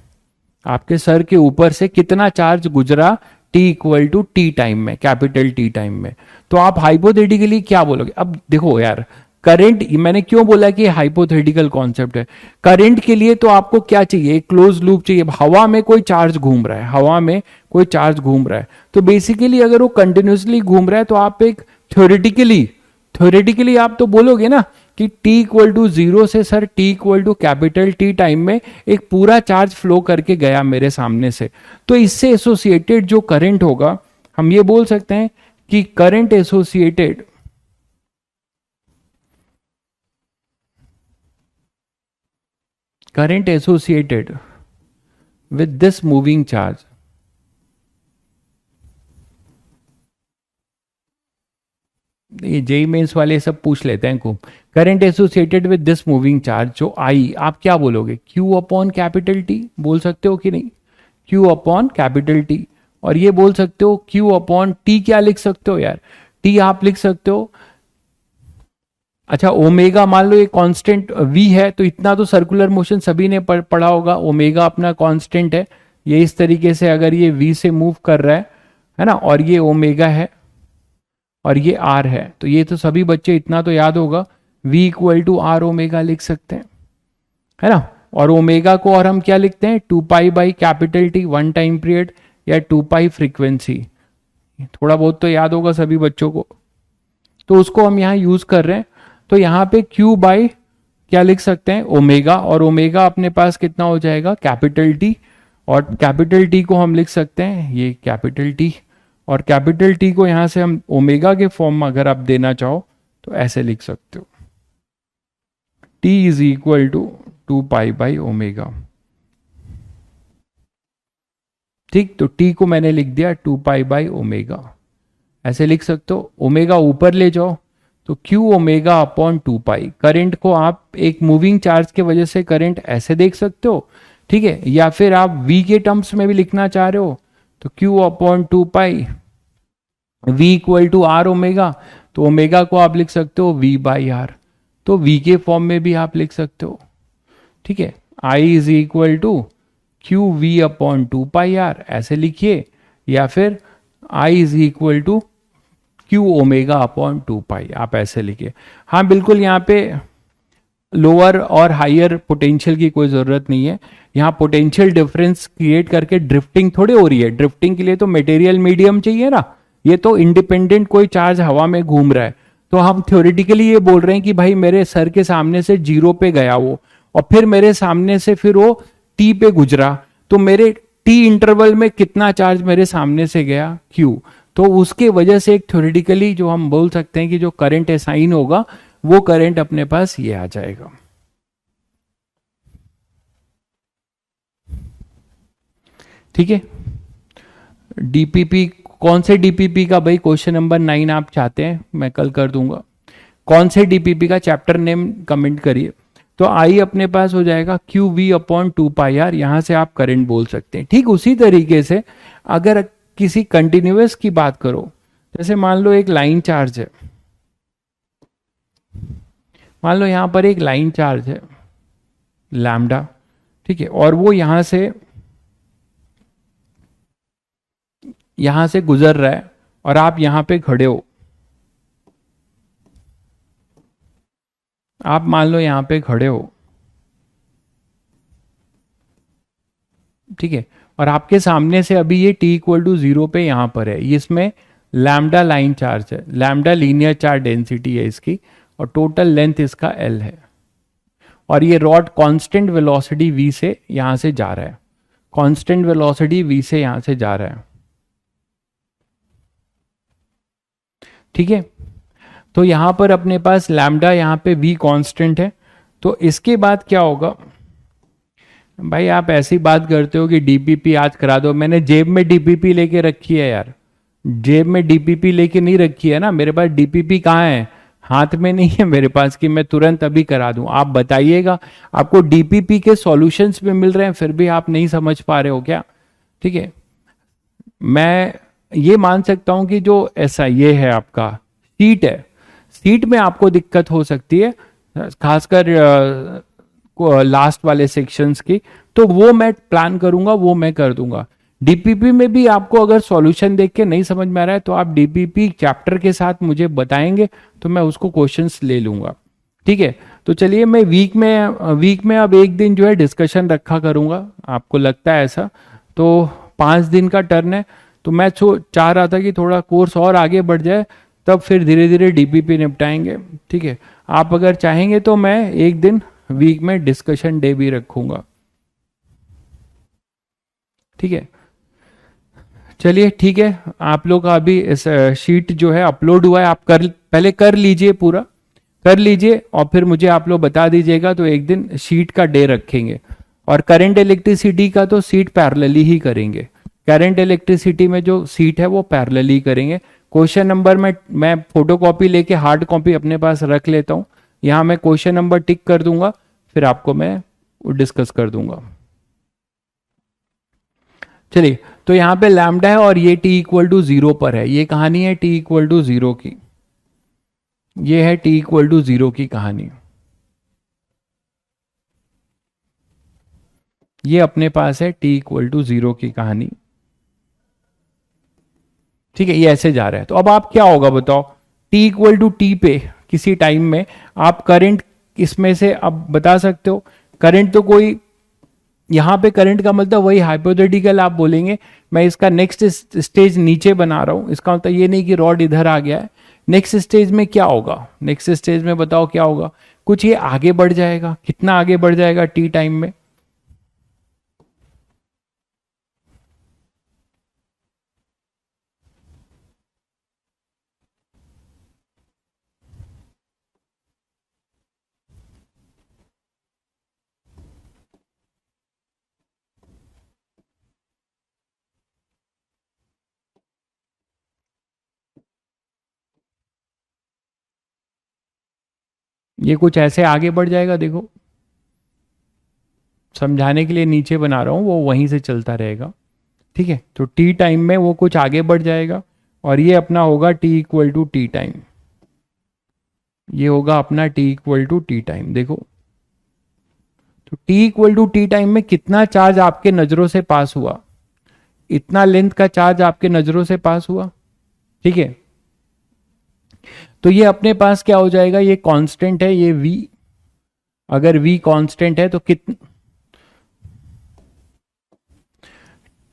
आपके सर के ऊपर से कितना चार्ज गुजरा t equal to T time में, कैपिटल टी टाइम में। तो आप हाइपोथेटिकली क्या बोलोगे? अब देखो यार, करंट, मैंने क्यों बोला कि हाइपोथेटिकल कॉन्सेप्ट है। करंट के लिए तो आपको क्या चाहिए, एक क्लोज लूप चाहिए। हवा में कोई चार्ज घूम रहा है, हवा में कोई चार्ज घूम रहा है, तो बेसिकली अगर वो कंटिन्यूसली घूम रहा है तो आप एक थ्योरेटिकली आप तो बोलोगे ना कि t इक्वल टू 0 से sir t equal to capital T time में एक पूरा चार्ज फ्लो करके गया मेरे सामने से, तो इससे एसोसिएटेड जो करंट होगा हम ये बोल सकते हैं कि current associated with this moving charge, ये जेई मेंस वाले सब पूछ लेते हैं खूब। Current associated with this moving charge, जो आई, आप क्या बोलोगे, क्यू अपॉन कैपिटल टी बोल सकते हो कि नहीं, क्यू अपॉन कैपिटल टी। और ये बोल सकते हो क्यू अपॉन टी, क्या लिख सकते हो यार, टी आप लिख सकते हो, अच्छा ओमेगा मान लो ये कांस्टेंट वी है, तो इतना तो सर्कुलर मोशन सभी ने पढ़ा होगा, ओमेगा अपना कांस्टेंट है, ये इस तरीके से अगर ये वी से मूव कर रहा है ना, और ये ओमेगा है और ये आर है, तो ये तो सभी बच्चे इतना तो याद होगा, v equal to R omega लिख सकते हैं, है ना। और ओमेगा को और हम क्या लिखते हैं, 2 by capital T one time period, या 2 फ्रीक्वेंसी, थोड़ा बहुत तो याद होगा सभी बच्चों को, तो उसको हम यहाँ यूज कर रहे हैं। तो यहाँ पे q बाई क्या लिख सकते हैं, ओमेगा, और ओमेगा अपने पास कितना हो जाएगा, कैपिटल टी, और कैपिटल टी को हम लिख सकते हैं ये कैपिटल टी, और कैपिटल टी को यहां से हम ओमेगा के फॉर्म में अगर आप देना चाहो तो ऐसे लिख सकते हो, t is equal to 2 by omega, ठीक। तो t को मैंने लिख दिया 2 बाई ओमेगा, ऐसे लिख सकते हो। ओमेगा ऊपर ले जाओ तो q ओमेगा अपॉन 2 करंट को आप एक मूविंग चार्ज के वजह से करंट ऐसे देख सकते हो, ठीक है, या फिर आप v के टर्म्स में भी लिखना चाह रहे हो तो q upon 2 v equal to R omega, तो ओमेगा को आप लिख सकते हो v बाई आर, तो v के फॉर्म में भी आप लिख सकते हो, ठीक है। I is equal to Q V upon 2 ऐसे लिखिए, या फिर I is equal to Q omega upon 2 आप ऐसे लिखिए। हाँ बिल्कुल, यहाँ पे लोअर और हायर पोटेंशियल की कोई जरूरत नहीं है, यहाँ पोटेंशियल डिफरेंस क्रिएट करके ड्रिफ्टिंग थोड़ी हो रही है, ड्रिफ्टिंग के लिए तो मटेरियल मीडियम चाहिए ना, ये तो इंडिपेंडेंट कोई चार्ज हवा में घूम रहा है, तो हम थ्योरेटिकली ये बोल रहे हैं कि भाई मेरे सर के सामने से 0 पे गया वो, और फिर मेरे सामने से फिर वो टी पे गुजरा, तो मेरे टी इंटरवल में कितना चार्ज मेरे सामने से गया, क्यू, तो उसके वजह से एक थ्योरेटिकली जो हम बोल सकते हैं कि जो करंट असाइन होगा वो करंट अपने पास ये आ जाएगा। ठीक है, डीपीपी, कौन से डीपीपी का भाई क्वेश्चन नंबर 9 आप चाहते हैं, मैं कल कर दूंगा, कौन से डीपीपी का चैप्टर नेम कमेंट करिए। तो आई अपने पास हो जाएगा क्यू वी अपॉन 2 यहां से आप करंट बोल सकते हैं। ठीक उसी तरीके से अगर किसी कंटिन्यूअस की बात करो, जैसे मान लो एक लाइन चार्ज है, मान लो यहां पर एक लाइन चार्ज है लैम्डा, ठीक है, और वो यहां से गुजर रहा है और आप यहां पे खड़े हो, आप मान लो यहां पे खड़े हो, ठीक है, और आपके सामने से अभी ये t इक्वल टू 0 पे यहां पर है, इसमें लैम्डा लाइन चार्ज है, लैम्डा लीनियर चार्ज डेंसिटी है इसकी, और टोटल लेंथ इसका l है, और ये रॉड कांस्टेंट वेलोसिटी v से यहां से जा रहा है, कांस्टेंट वेलोसिटी v से यहां से जा रहा है, ठीक है। तो यहां पर अपने पास लैम्डा, यहां पे v कांस्टेंट है, तो इसके बाद क्या होगा भाई, आप ऐसी बात करते हो कि डीपीपी आज करा दो, मैंने जेब में डीपीपी लेके रखी है यार, जेब में डीपीपी लेके नहीं रखी है ना, मेरे पास डीपीपी कहाँ है, हाथ में नहीं है मेरे पास कि मैं तुरंत अभी करा दूं। आप बताइएगा, आपको डीपीपी के सॉल्यूशंस भी मिल रहे हैं फिर भी आप नहीं समझ पा रहे हो क्या, ठीक है। मैं ये मान सकता हूं कि जो ऐसा ये है आपका सीट है, सीट में आपको दिक्कत हो सकती है, खासकर लास्ट वाले सेक्शंस की, तो वो मैं प्लान करूंगा, वो मैं कर दूंगा। डीपीपी में भी आपको अगर सॉल्यूशन देख के नहीं समझ में आ रहा है तो आप डीपीपी चैप्टर के साथ मुझे बताएंगे तो मैं उसको क्वेश्चंस ले लूंगा, ठीक है। तो चलिए मैं वीक में अब एक दिन जो है डिस्कशन रखा करूँगा, आपको लगता है ऐसा? तो 5 दिन का टर्न है, तो मैं चाह रहा था कि थोड़ा कोर्स और आगे बढ़ जाए, तब फिर धीरे धीरे डीपीपी निपटाएंगे। ठीक है, आप अगर चाहेंगे तो मैं एक दिन वीक में डिस्कशन डे भी रखूँगा। ठीक है, चलिए ठीक है। आप लोग का अभी इस शीट जो है अपलोड हुआ है, आप पहले कर लीजिए, पूरा कर लीजिए, और फिर मुझे आप लोग बता दीजिएगा, तो एक दिन शीट का डे रखेंगे। और करंट इलेक्ट्रिसिटी का तो सीट पैरेलली ही करेंगे। करंट इलेक्ट्रिसिटी में जो सीट है वो पैरेलली करेंगे। क्वेश्चन नंबर में मैं फोटो कॉपी लेके हार्ड कॉपी अपने पास रख लेता हूँ, यहाँ मैं क्वेश्चन नंबर टिक कर दूंगा, फिर आपको मैं डिस्कस कर दूंगा। चलिए, तो यहाँ पे लैम्डा है और ये टी इक्वल टू जीरो पर है। ये कहानी है टी इक्वल टू जीरो की, ये है टी इक्वल टू जीरो की कहानी। ये अपने पास है टी इक्वल टू जीरो की कहानी। ठीक है, ये ऐसे जा रहा है। तो अब आप क्या होगा बताओ, टी इक्वल टू टी पे किसी टाइम में आप करंट इसमें से अब बता सकते हो। करंट तो कोई, यहां पे करंट का मतलब वही हाइपोथेटिकल आप बोलेंगे, मैं इसका नेक्स्ट स्टेज नीचे बना रहा हूं, इसका मतलब ये नहीं कि रॉड इधर आ गया है। नेक्स्ट स्टेज में क्या होगा, नेक्स्ट स्टेज में बताओ क्या होगा? कुछ ये आगे बढ़ जाएगा। कितना आगे बढ़ जाएगा टी टाइम में? ये कुछ ऐसे आगे बढ़ जाएगा, देखो समझाने के लिए नीचे बना रहा हूं, वो वहीं से चलता रहेगा। ठीक है, तो टी टाइम में वो कुछ आगे बढ़ जाएगा, और ये अपना होगा T equal to T time. ये होगा अपना T equal to T time. देखो, तो T equal to T time में कितना चार्ज आपके नजरों से पास हुआ, इतना लेंथ का चार्ज आपके नजरों से पास हुआ। ठीक है, तो ये अपने पास क्या हो जाएगा, ये कांस्टेंट है, ये v। अगर v कांस्टेंट है तो कितना,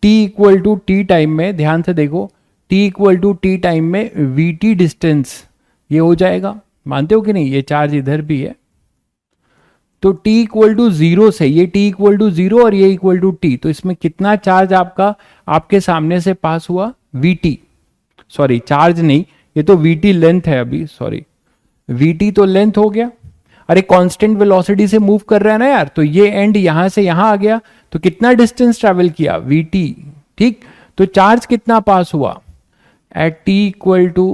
t equal to T time में, ध्यान से देखो, t equal to T time में vt डिस्टेंस ये हो जाएगा। मानते हो कि नहीं, ये चार्ज इधर भी है। तो t इक्वल टू जीरो से, ये t इक्वल टू जीरो और ये इक्वल टू टी, तो इसमें कितना चार्ज आपका आपके सामने से पास हुआ, vt। सॉरी, चार्ज नहीं, ये तो vt लेंथ है अभी, सॉरी, vt तो लेंथ हो गया। अरे कांस्टेंट वेलोसिटी से मूव कर रहा है ना यार, तो ये एंड यहां से यहां आ गया, तो कितना डिस्टेंस ट्रेवल किया, vt। ठीक, तो चार्ज कितना पास हुआ at t equal to,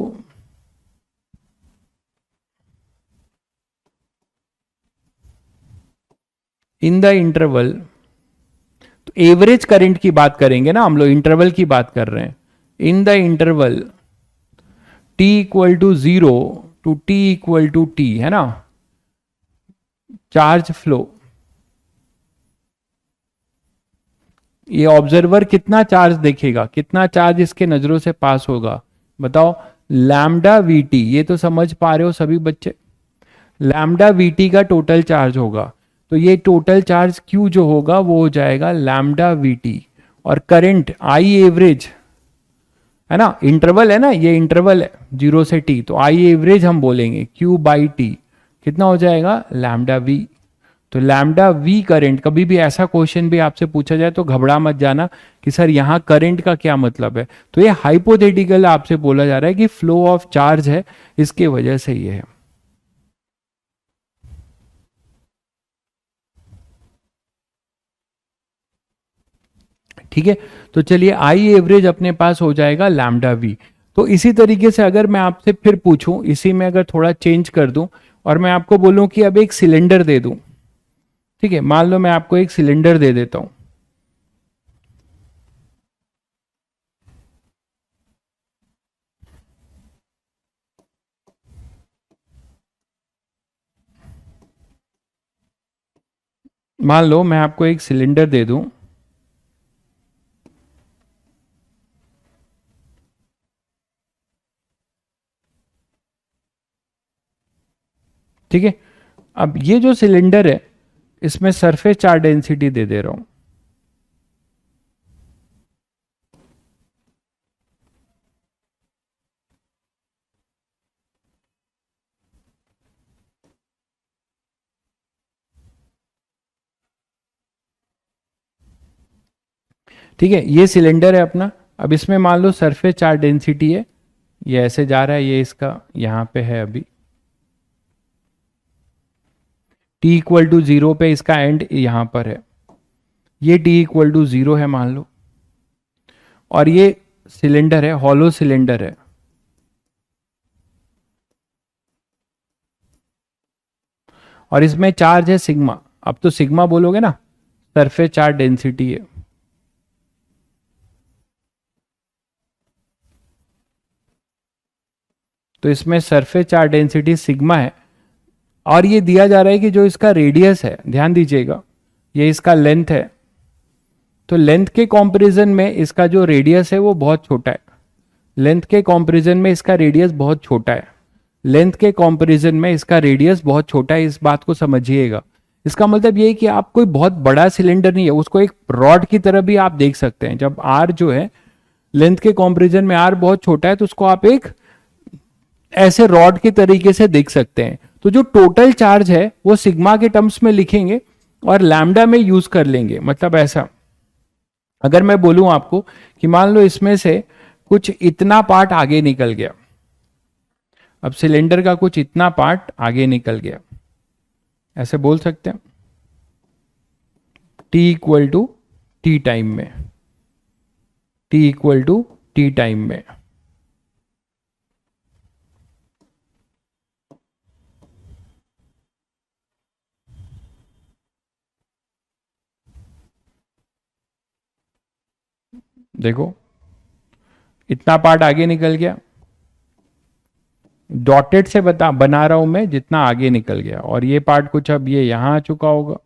in the interval, तो एवरेज करंट की बात करेंगे ना हम लोग, इंटरवल की बात कर रहे हैं। In the interval t equal to zero to T equal to T, है ना, चार्ज फ्लो, ये ऑब्जर्वर कितना चार्ज देखेगा, कितना चार्ज इसके नजरों से पास होगा, बताओ। लैम्डा वीटी, ये तो समझ पा रहे हो सभी बच्चे, लैम्डा वीटी का टोटल चार्ज होगा। तो ये टोटल चार्ज क्यू जो होगा वो हो जाएगा लैम्डा वीटी। और करंट आई एवरेज, है ना, इंटरवल है ना, ये इंटरवल है 0 से टी, तो आई एवरेज हम बोलेंगे क्यू बाई टी, कितना हो जाएगा, लैम्डा वी। तो लैम्डा वी करंट, कभी भी ऐसा क्वेश्चन भी आपसे पूछा जाए तो घबरा मत जाना कि सर यहाँ करंट का क्या मतलब है। तो ये हाइपोथेटिकल आपसे बोला जा रहा है कि फ्लो ऑफ चार्ज है, इसके वजह से ये है। ठीक है, तो चलिए आई एवरेज अपने पास हो जाएगा लैम्डा वी। तो इसी तरीके से अगर मैं आपसे फिर पूछूं, इसी में अगर थोड़ा चेंज कर दूं, और मैं आपको बोलूं कि अब एक सिलेंडर दे दूं, ठीक है, मान लो मैं आपको एक सिलेंडर दे देता हूं। मान लो मैं आपको एक सिलेंडर दे दूं, ठीक है, अब ये जो सिलेंडर है इसमें सरफेस चार्ज डेंसिटी दे दे रहा हूं। ठीक है, ये सिलेंडर है अपना। अब इसमें मान लो सरफेस चार्ज डेंसिटी है, ये ऐसे जा रहा है, ये इसका यहां पे है अभी t इक्वल टू 0 पे, इसका एंड यहां पर है, ये t इक्वल टू 0 है मान लो, और ये सिलेंडर है, हॉलो सिलेंडर है। और इसमें चार्ज है सिग्मा। अब तो सिग्मा बोलोगे ना, सरफेस चार्ज डेंसिटी है। तो इसमें सरफेस चार्ज डेंसिटी सिग्मा है, और ये दिया जा रहा है कि जो इसका रेडियस है, ध्यान दीजिएगा, ये इसका लेंथ है, तो लेंथ के कंपैरिजन में इसका जो रेडियस है वो बहुत छोटा है। लेंथ के कंपैरिजन में इसका रेडियस बहुत छोटा है। लेंथ के कंपैरिजन में इसका रेडियस बहुत छोटा है, इस बात को समझिएगा। इसका मतलब ये है कि आप कोई बहुत बड़ा सिलेंडर नहीं है, उसको एक रॉड की तरह भी आप देख सकते हैं। जब आर जो है लेंथ के कंपैरिजन में आर बहुत छोटा है, तो उसको आप एक ऐसे रॉड के तरीके से देख सकते हैं। तो जो टोटल चार्ज है वो सिग्मा के टर्म्स में लिखेंगे और लैम्डा में यूज कर लेंगे। मतलब ऐसा, अगर मैं बोलूं आपको कि मान लो इसमें से कुछ इतना पार्ट आगे निकल गया, अब सिलेंडर का कुछ इतना पार्ट आगे निकल गया, ऐसे बोल सकते हैं, t equal to T time में, t equal to T time में। देखो इतना पार्ट आगे निकल गया, डॉटेड से बना रहा हूं मैं जितना आगे निकल गया, और ये पार्ट कुछ अब ये यहां आ चुका होगा।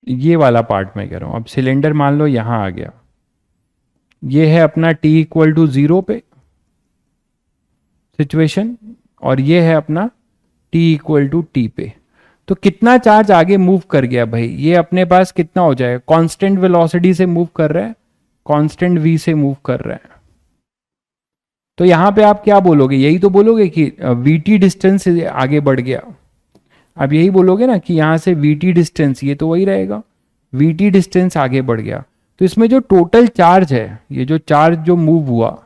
ये वाला पार्ट मैं कह रहा हूं। अब सिलेंडर मान लो यहां आ गया, ये है अपना t इक्वल टू 0 पे सिचुएशन, और ये है अपना t इक्वल टू टी पे। तो कितना चार्ज आगे मूव कर गया भाई, ये अपने पास कितना हो जाएगा, कांस्टेंट वेलोसिटी से मूव कर रहा है, कांस्टेंट v से मूव कर रहा है। तो यहां पे आप क्या बोलोगे, यही तो बोलोगे कि vt डिस्टेंस आगे बढ़ गया। अब यही बोलोगे ना कि यहां से vt डिस्टेंस, ये तो वही रहेगा, vt डिस्टेंस आगे बढ़ गया। तो इसमें जो टोटल चार्ज है, ये जो चार्ज जो मूव हुआ,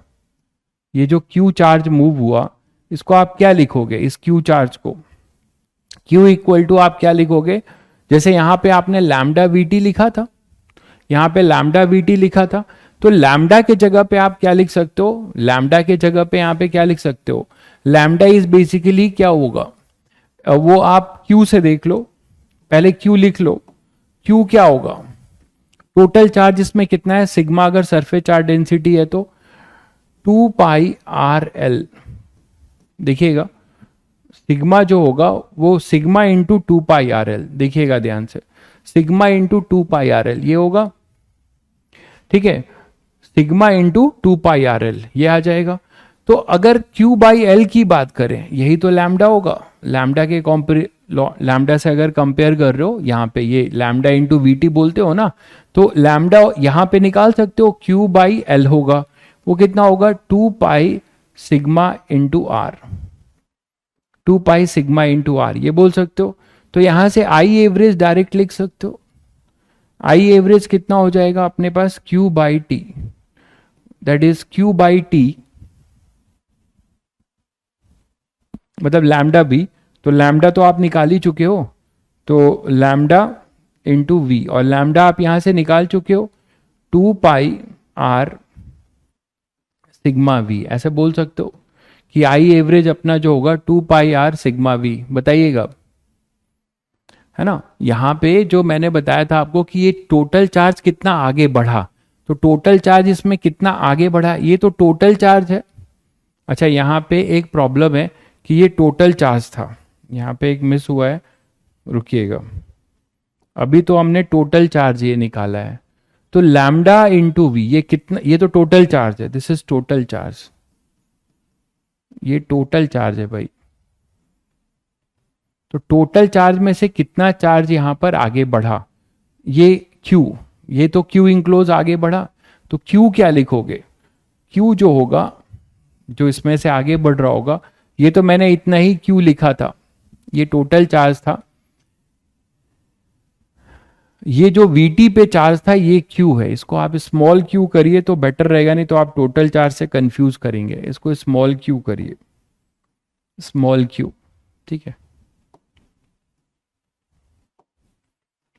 ये जो q चार्ज मूव हुआ, इसको आप क्या लिखोगे, इस q चार्ज को q इक्वल टू आप क्या लिखोगे, जैसे यहां पे आपने लैम्डा वीटी लिखा था, यहां पे लैम्डा वीटी लिखा था, तो लैम्डा के जगह पे आप क्या लिख सकते हो, लैम्डा के जगह पे यहां पे क्या लिख सकते हो, लैम्डा इज बेसिकली क्या होगा, वो आप q से देख लो, पहले q लिख लो, q क्या होगा, टोटल चार्ज इसमें कितना है, सिग्मा अगर सरफेस चार्ज डेंसिटी है तो 2 पाई आर एल। देखिएगा सिग्मा जो होगा वो sigma into 2 pi R L, देखिएगा ध्यान से, sigma into 2 pi R L ये होगा, ठीक है, sigma into 2 pi R L ये आ जाएगा। तो अगर Q बाई एल की बात करें, यही तो लैम्डा होगा, लैम्डा के लैम्डा से अगर कंपेयर कर रहे हो, यहाँ पे ये लैम्डा इंटू वीटी बोलते हो ना, तो लैम्डा यहाँ पे निकाल सकते हो, Q बाई एल होगा, वो कितना होगा 2 pi sigma into R, 2 pi sigma into R ये बोल सकते हो। तो यहां से आई एवरेज डायरेक्ट लिख सकते हो, आई एवरेज कितना हो जाएगा अपने पास, Q by T, that is Q by T, मतलब लैम्डा भी, तो लैम्डा तो आप निकाल ही चुके हो, तो लैम्डा इंटू वी, और लैम्डा आप यहां से निकाल चुके हो 2 पाई आर सिग्मा वी, ऐसे बोल सकते हो कि आई एवरेज अपना जो होगा 2 पाई आर सिग्मा वी। बताइएगा, है ना, यहां पे जो मैंने बताया था आपको कि ये टोटल चार्ज कितना आगे बढ़ा, तो टोटल चार्ज इसमें कितना आगे बढ़ा, ये तो टोटल चार्ज है। अच्छा यहाँ पे एक प्रॉब्लम है कि ये टोटल चार्ज था, यहाँ पे एक मिस हुआ है, रुकिएगा। अभी तो हमने टोटल चार्ज ये निकाला है, तो लैम्डा इंटू वी ये कितना, ये तो टोटल चार्ज है, दिस इज टोटल चार्ज, ये टोटल चार्ज है भाई। तो टोटल चार्ज में से कितना चार्ज यहां पर आगे बढ़ा, ये Q, ये तो Q इंक्लोज आगे बढ़ा, तो Q क्या लिखोगे, Q जो होगा, जो इसमें से आगे बढ़ रहा होगा, ये तो मैंने इतना ही Q लिखा था, ये टोटल चार्ज था। ये जो VT पे चार्ज था ये Q है, इसको आप स्मॉल q करिए तो बेटर रहेगा, नहीं तो आप टोटल चार्ज से कंफ्यूज करेंगे। इसको स्मॉल q करिए, स्मॉल q, ठीक है,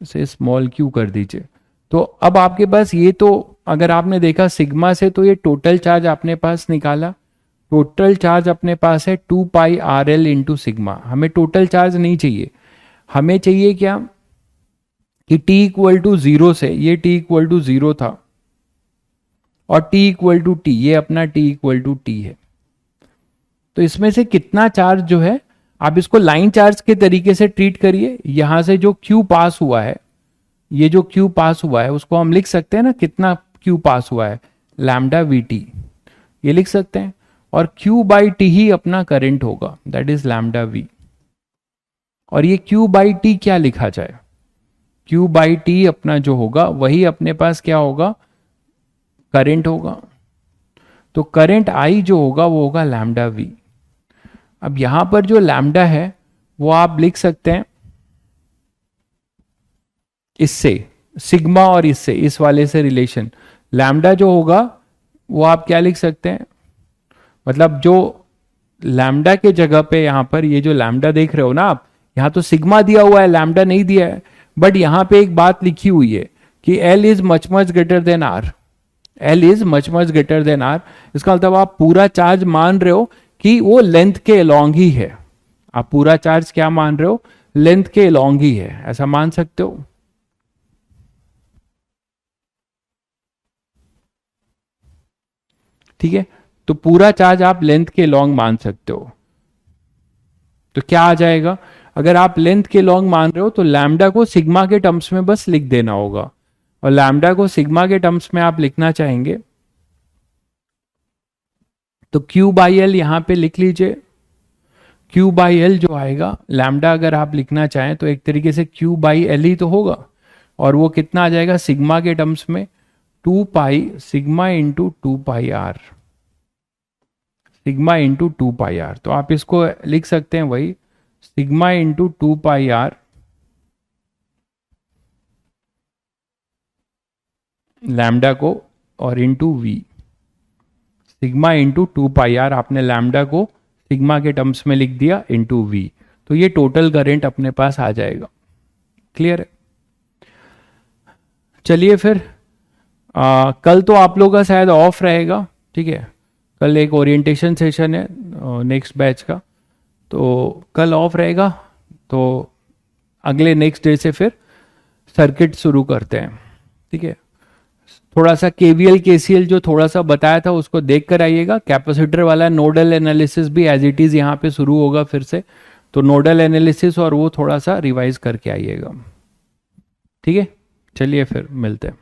इसे स्मॉल q कर दीजिए। तो अब आपके पास ये तो, अगर आपने देखा सिग्मा से, तो ये टोटल चार्ज अपने पास निकाला, टोटल चार्ज अपने पास है 2 pi R L into sigma. हमें टोटल चार्ज नहीं चाहिए, हमें चाहिए क्या कि t इक्वल टू 0 से, ये t इक्वल टू 0 था, और t इक्वल टू टी, ये अपना t इक्वल टू टी है। तो इसमें से कितना चार्ज जो है, आप इसको लाइन चार्ज के तरीके से ट्रीट करिए। यहां से जो Q पास हुआ है, ये जो Q पास हुआ है उसको हम लिख सकते हैं ना, कितना Q पास हुआ है, लैम्डा VT, ये लिख सकते हैं। और Q बाई टी ही अपना करंट होगा, दैट इज लैम्डा V। और ये Q बाई टी क्या लिखा जाए, Q बाई टी अपना जो होगा वही अपने पास क्या होगा, करंट होगा। तो करंट I जो होगा वो होगा लैम्डा V। अब यहां पर जो लैम्डा है वो आप लिख सकते हैं इससे, सिग्मा और इससे, इस वाले से रिलेशन, लैम्डा जो होगा वो आप क्या लिख सकते हैं, मतलब जो लैम्डा के जगह पे यहां पर ये जो लैम्डा देख रहे हो ना आप, यहां तो सिग्मा दिया हुआ है, लैम्डा नहीं दिया है, बट यहां पे एक बात लिखी हुई है कि L is much much greater then R, L is much much greater then R। इसका मतलब आप पूरा चार्ज मान रहे हो कि वो लेंथ के अलोंग ही है, आप पूरा चार्ज क्या मान रहे हो, लेंथ के अलोंग ही है, ऐसा मान सकते हो। ठीक है, तो पूरा चार्ज आप लेंथ के लॉन्ग मान सकते हो। तो क्या आ जाएगा, अगर आप लेंथ के लॉन्ग मान रहे हो तो लैम्डा को सिग्मा के टर्म्स में बस लिख देना होगा, और लैम्डा को सिग्मा के टर्म्स में आप लिखना चाहेंगे तो Q बाई एल यहां पे लिख लीजिए। Q बाई एल जो आएगा, लैम्डा अगर आप लिखना चाहें तो एक तरीके से Q बाई एल ही तो होगा, और वो कितना आ जाएगा सिग्मा के टर्म्स में, 2 pi sigma into 2 pi R, sigma into 2 pi R. तो आप इसको लिख सकते हैं वही, sigma into 2 pi R lambda को, और into V, sigma into 2 pi R, आपने लैम्डा को सिग्मा के टर्म्स में लिख दिया इंटू वी, तो ये टोटल करंट अपने पास आ जाएगा। क्लियर है, चलिए फिर कल तो आप लोगों का शायद ऑफ रहेगा, ठीक है, कल एक ओरिएंटेशन सेशन है नेक्स्ट बैच का, तो कल ऑफ रहेगा, तो अगले नेक्स्ट डे से फिर सर्किट शुरू करते हैं। ठीक है, थोड़ा सा KVL KCL जो थोड़ा सा बताया था उसको देख कर आइएगा। कैपेसिटर वाला नोडल एनालिसिस भी एज इट इज यहाँ पे शुरू होगा फिर से, तो नोडल एनालिसिस और वो थोड़ा सा रिवाइज करके आइएगा। ठीक है, चलिए फिर मिलते हैं।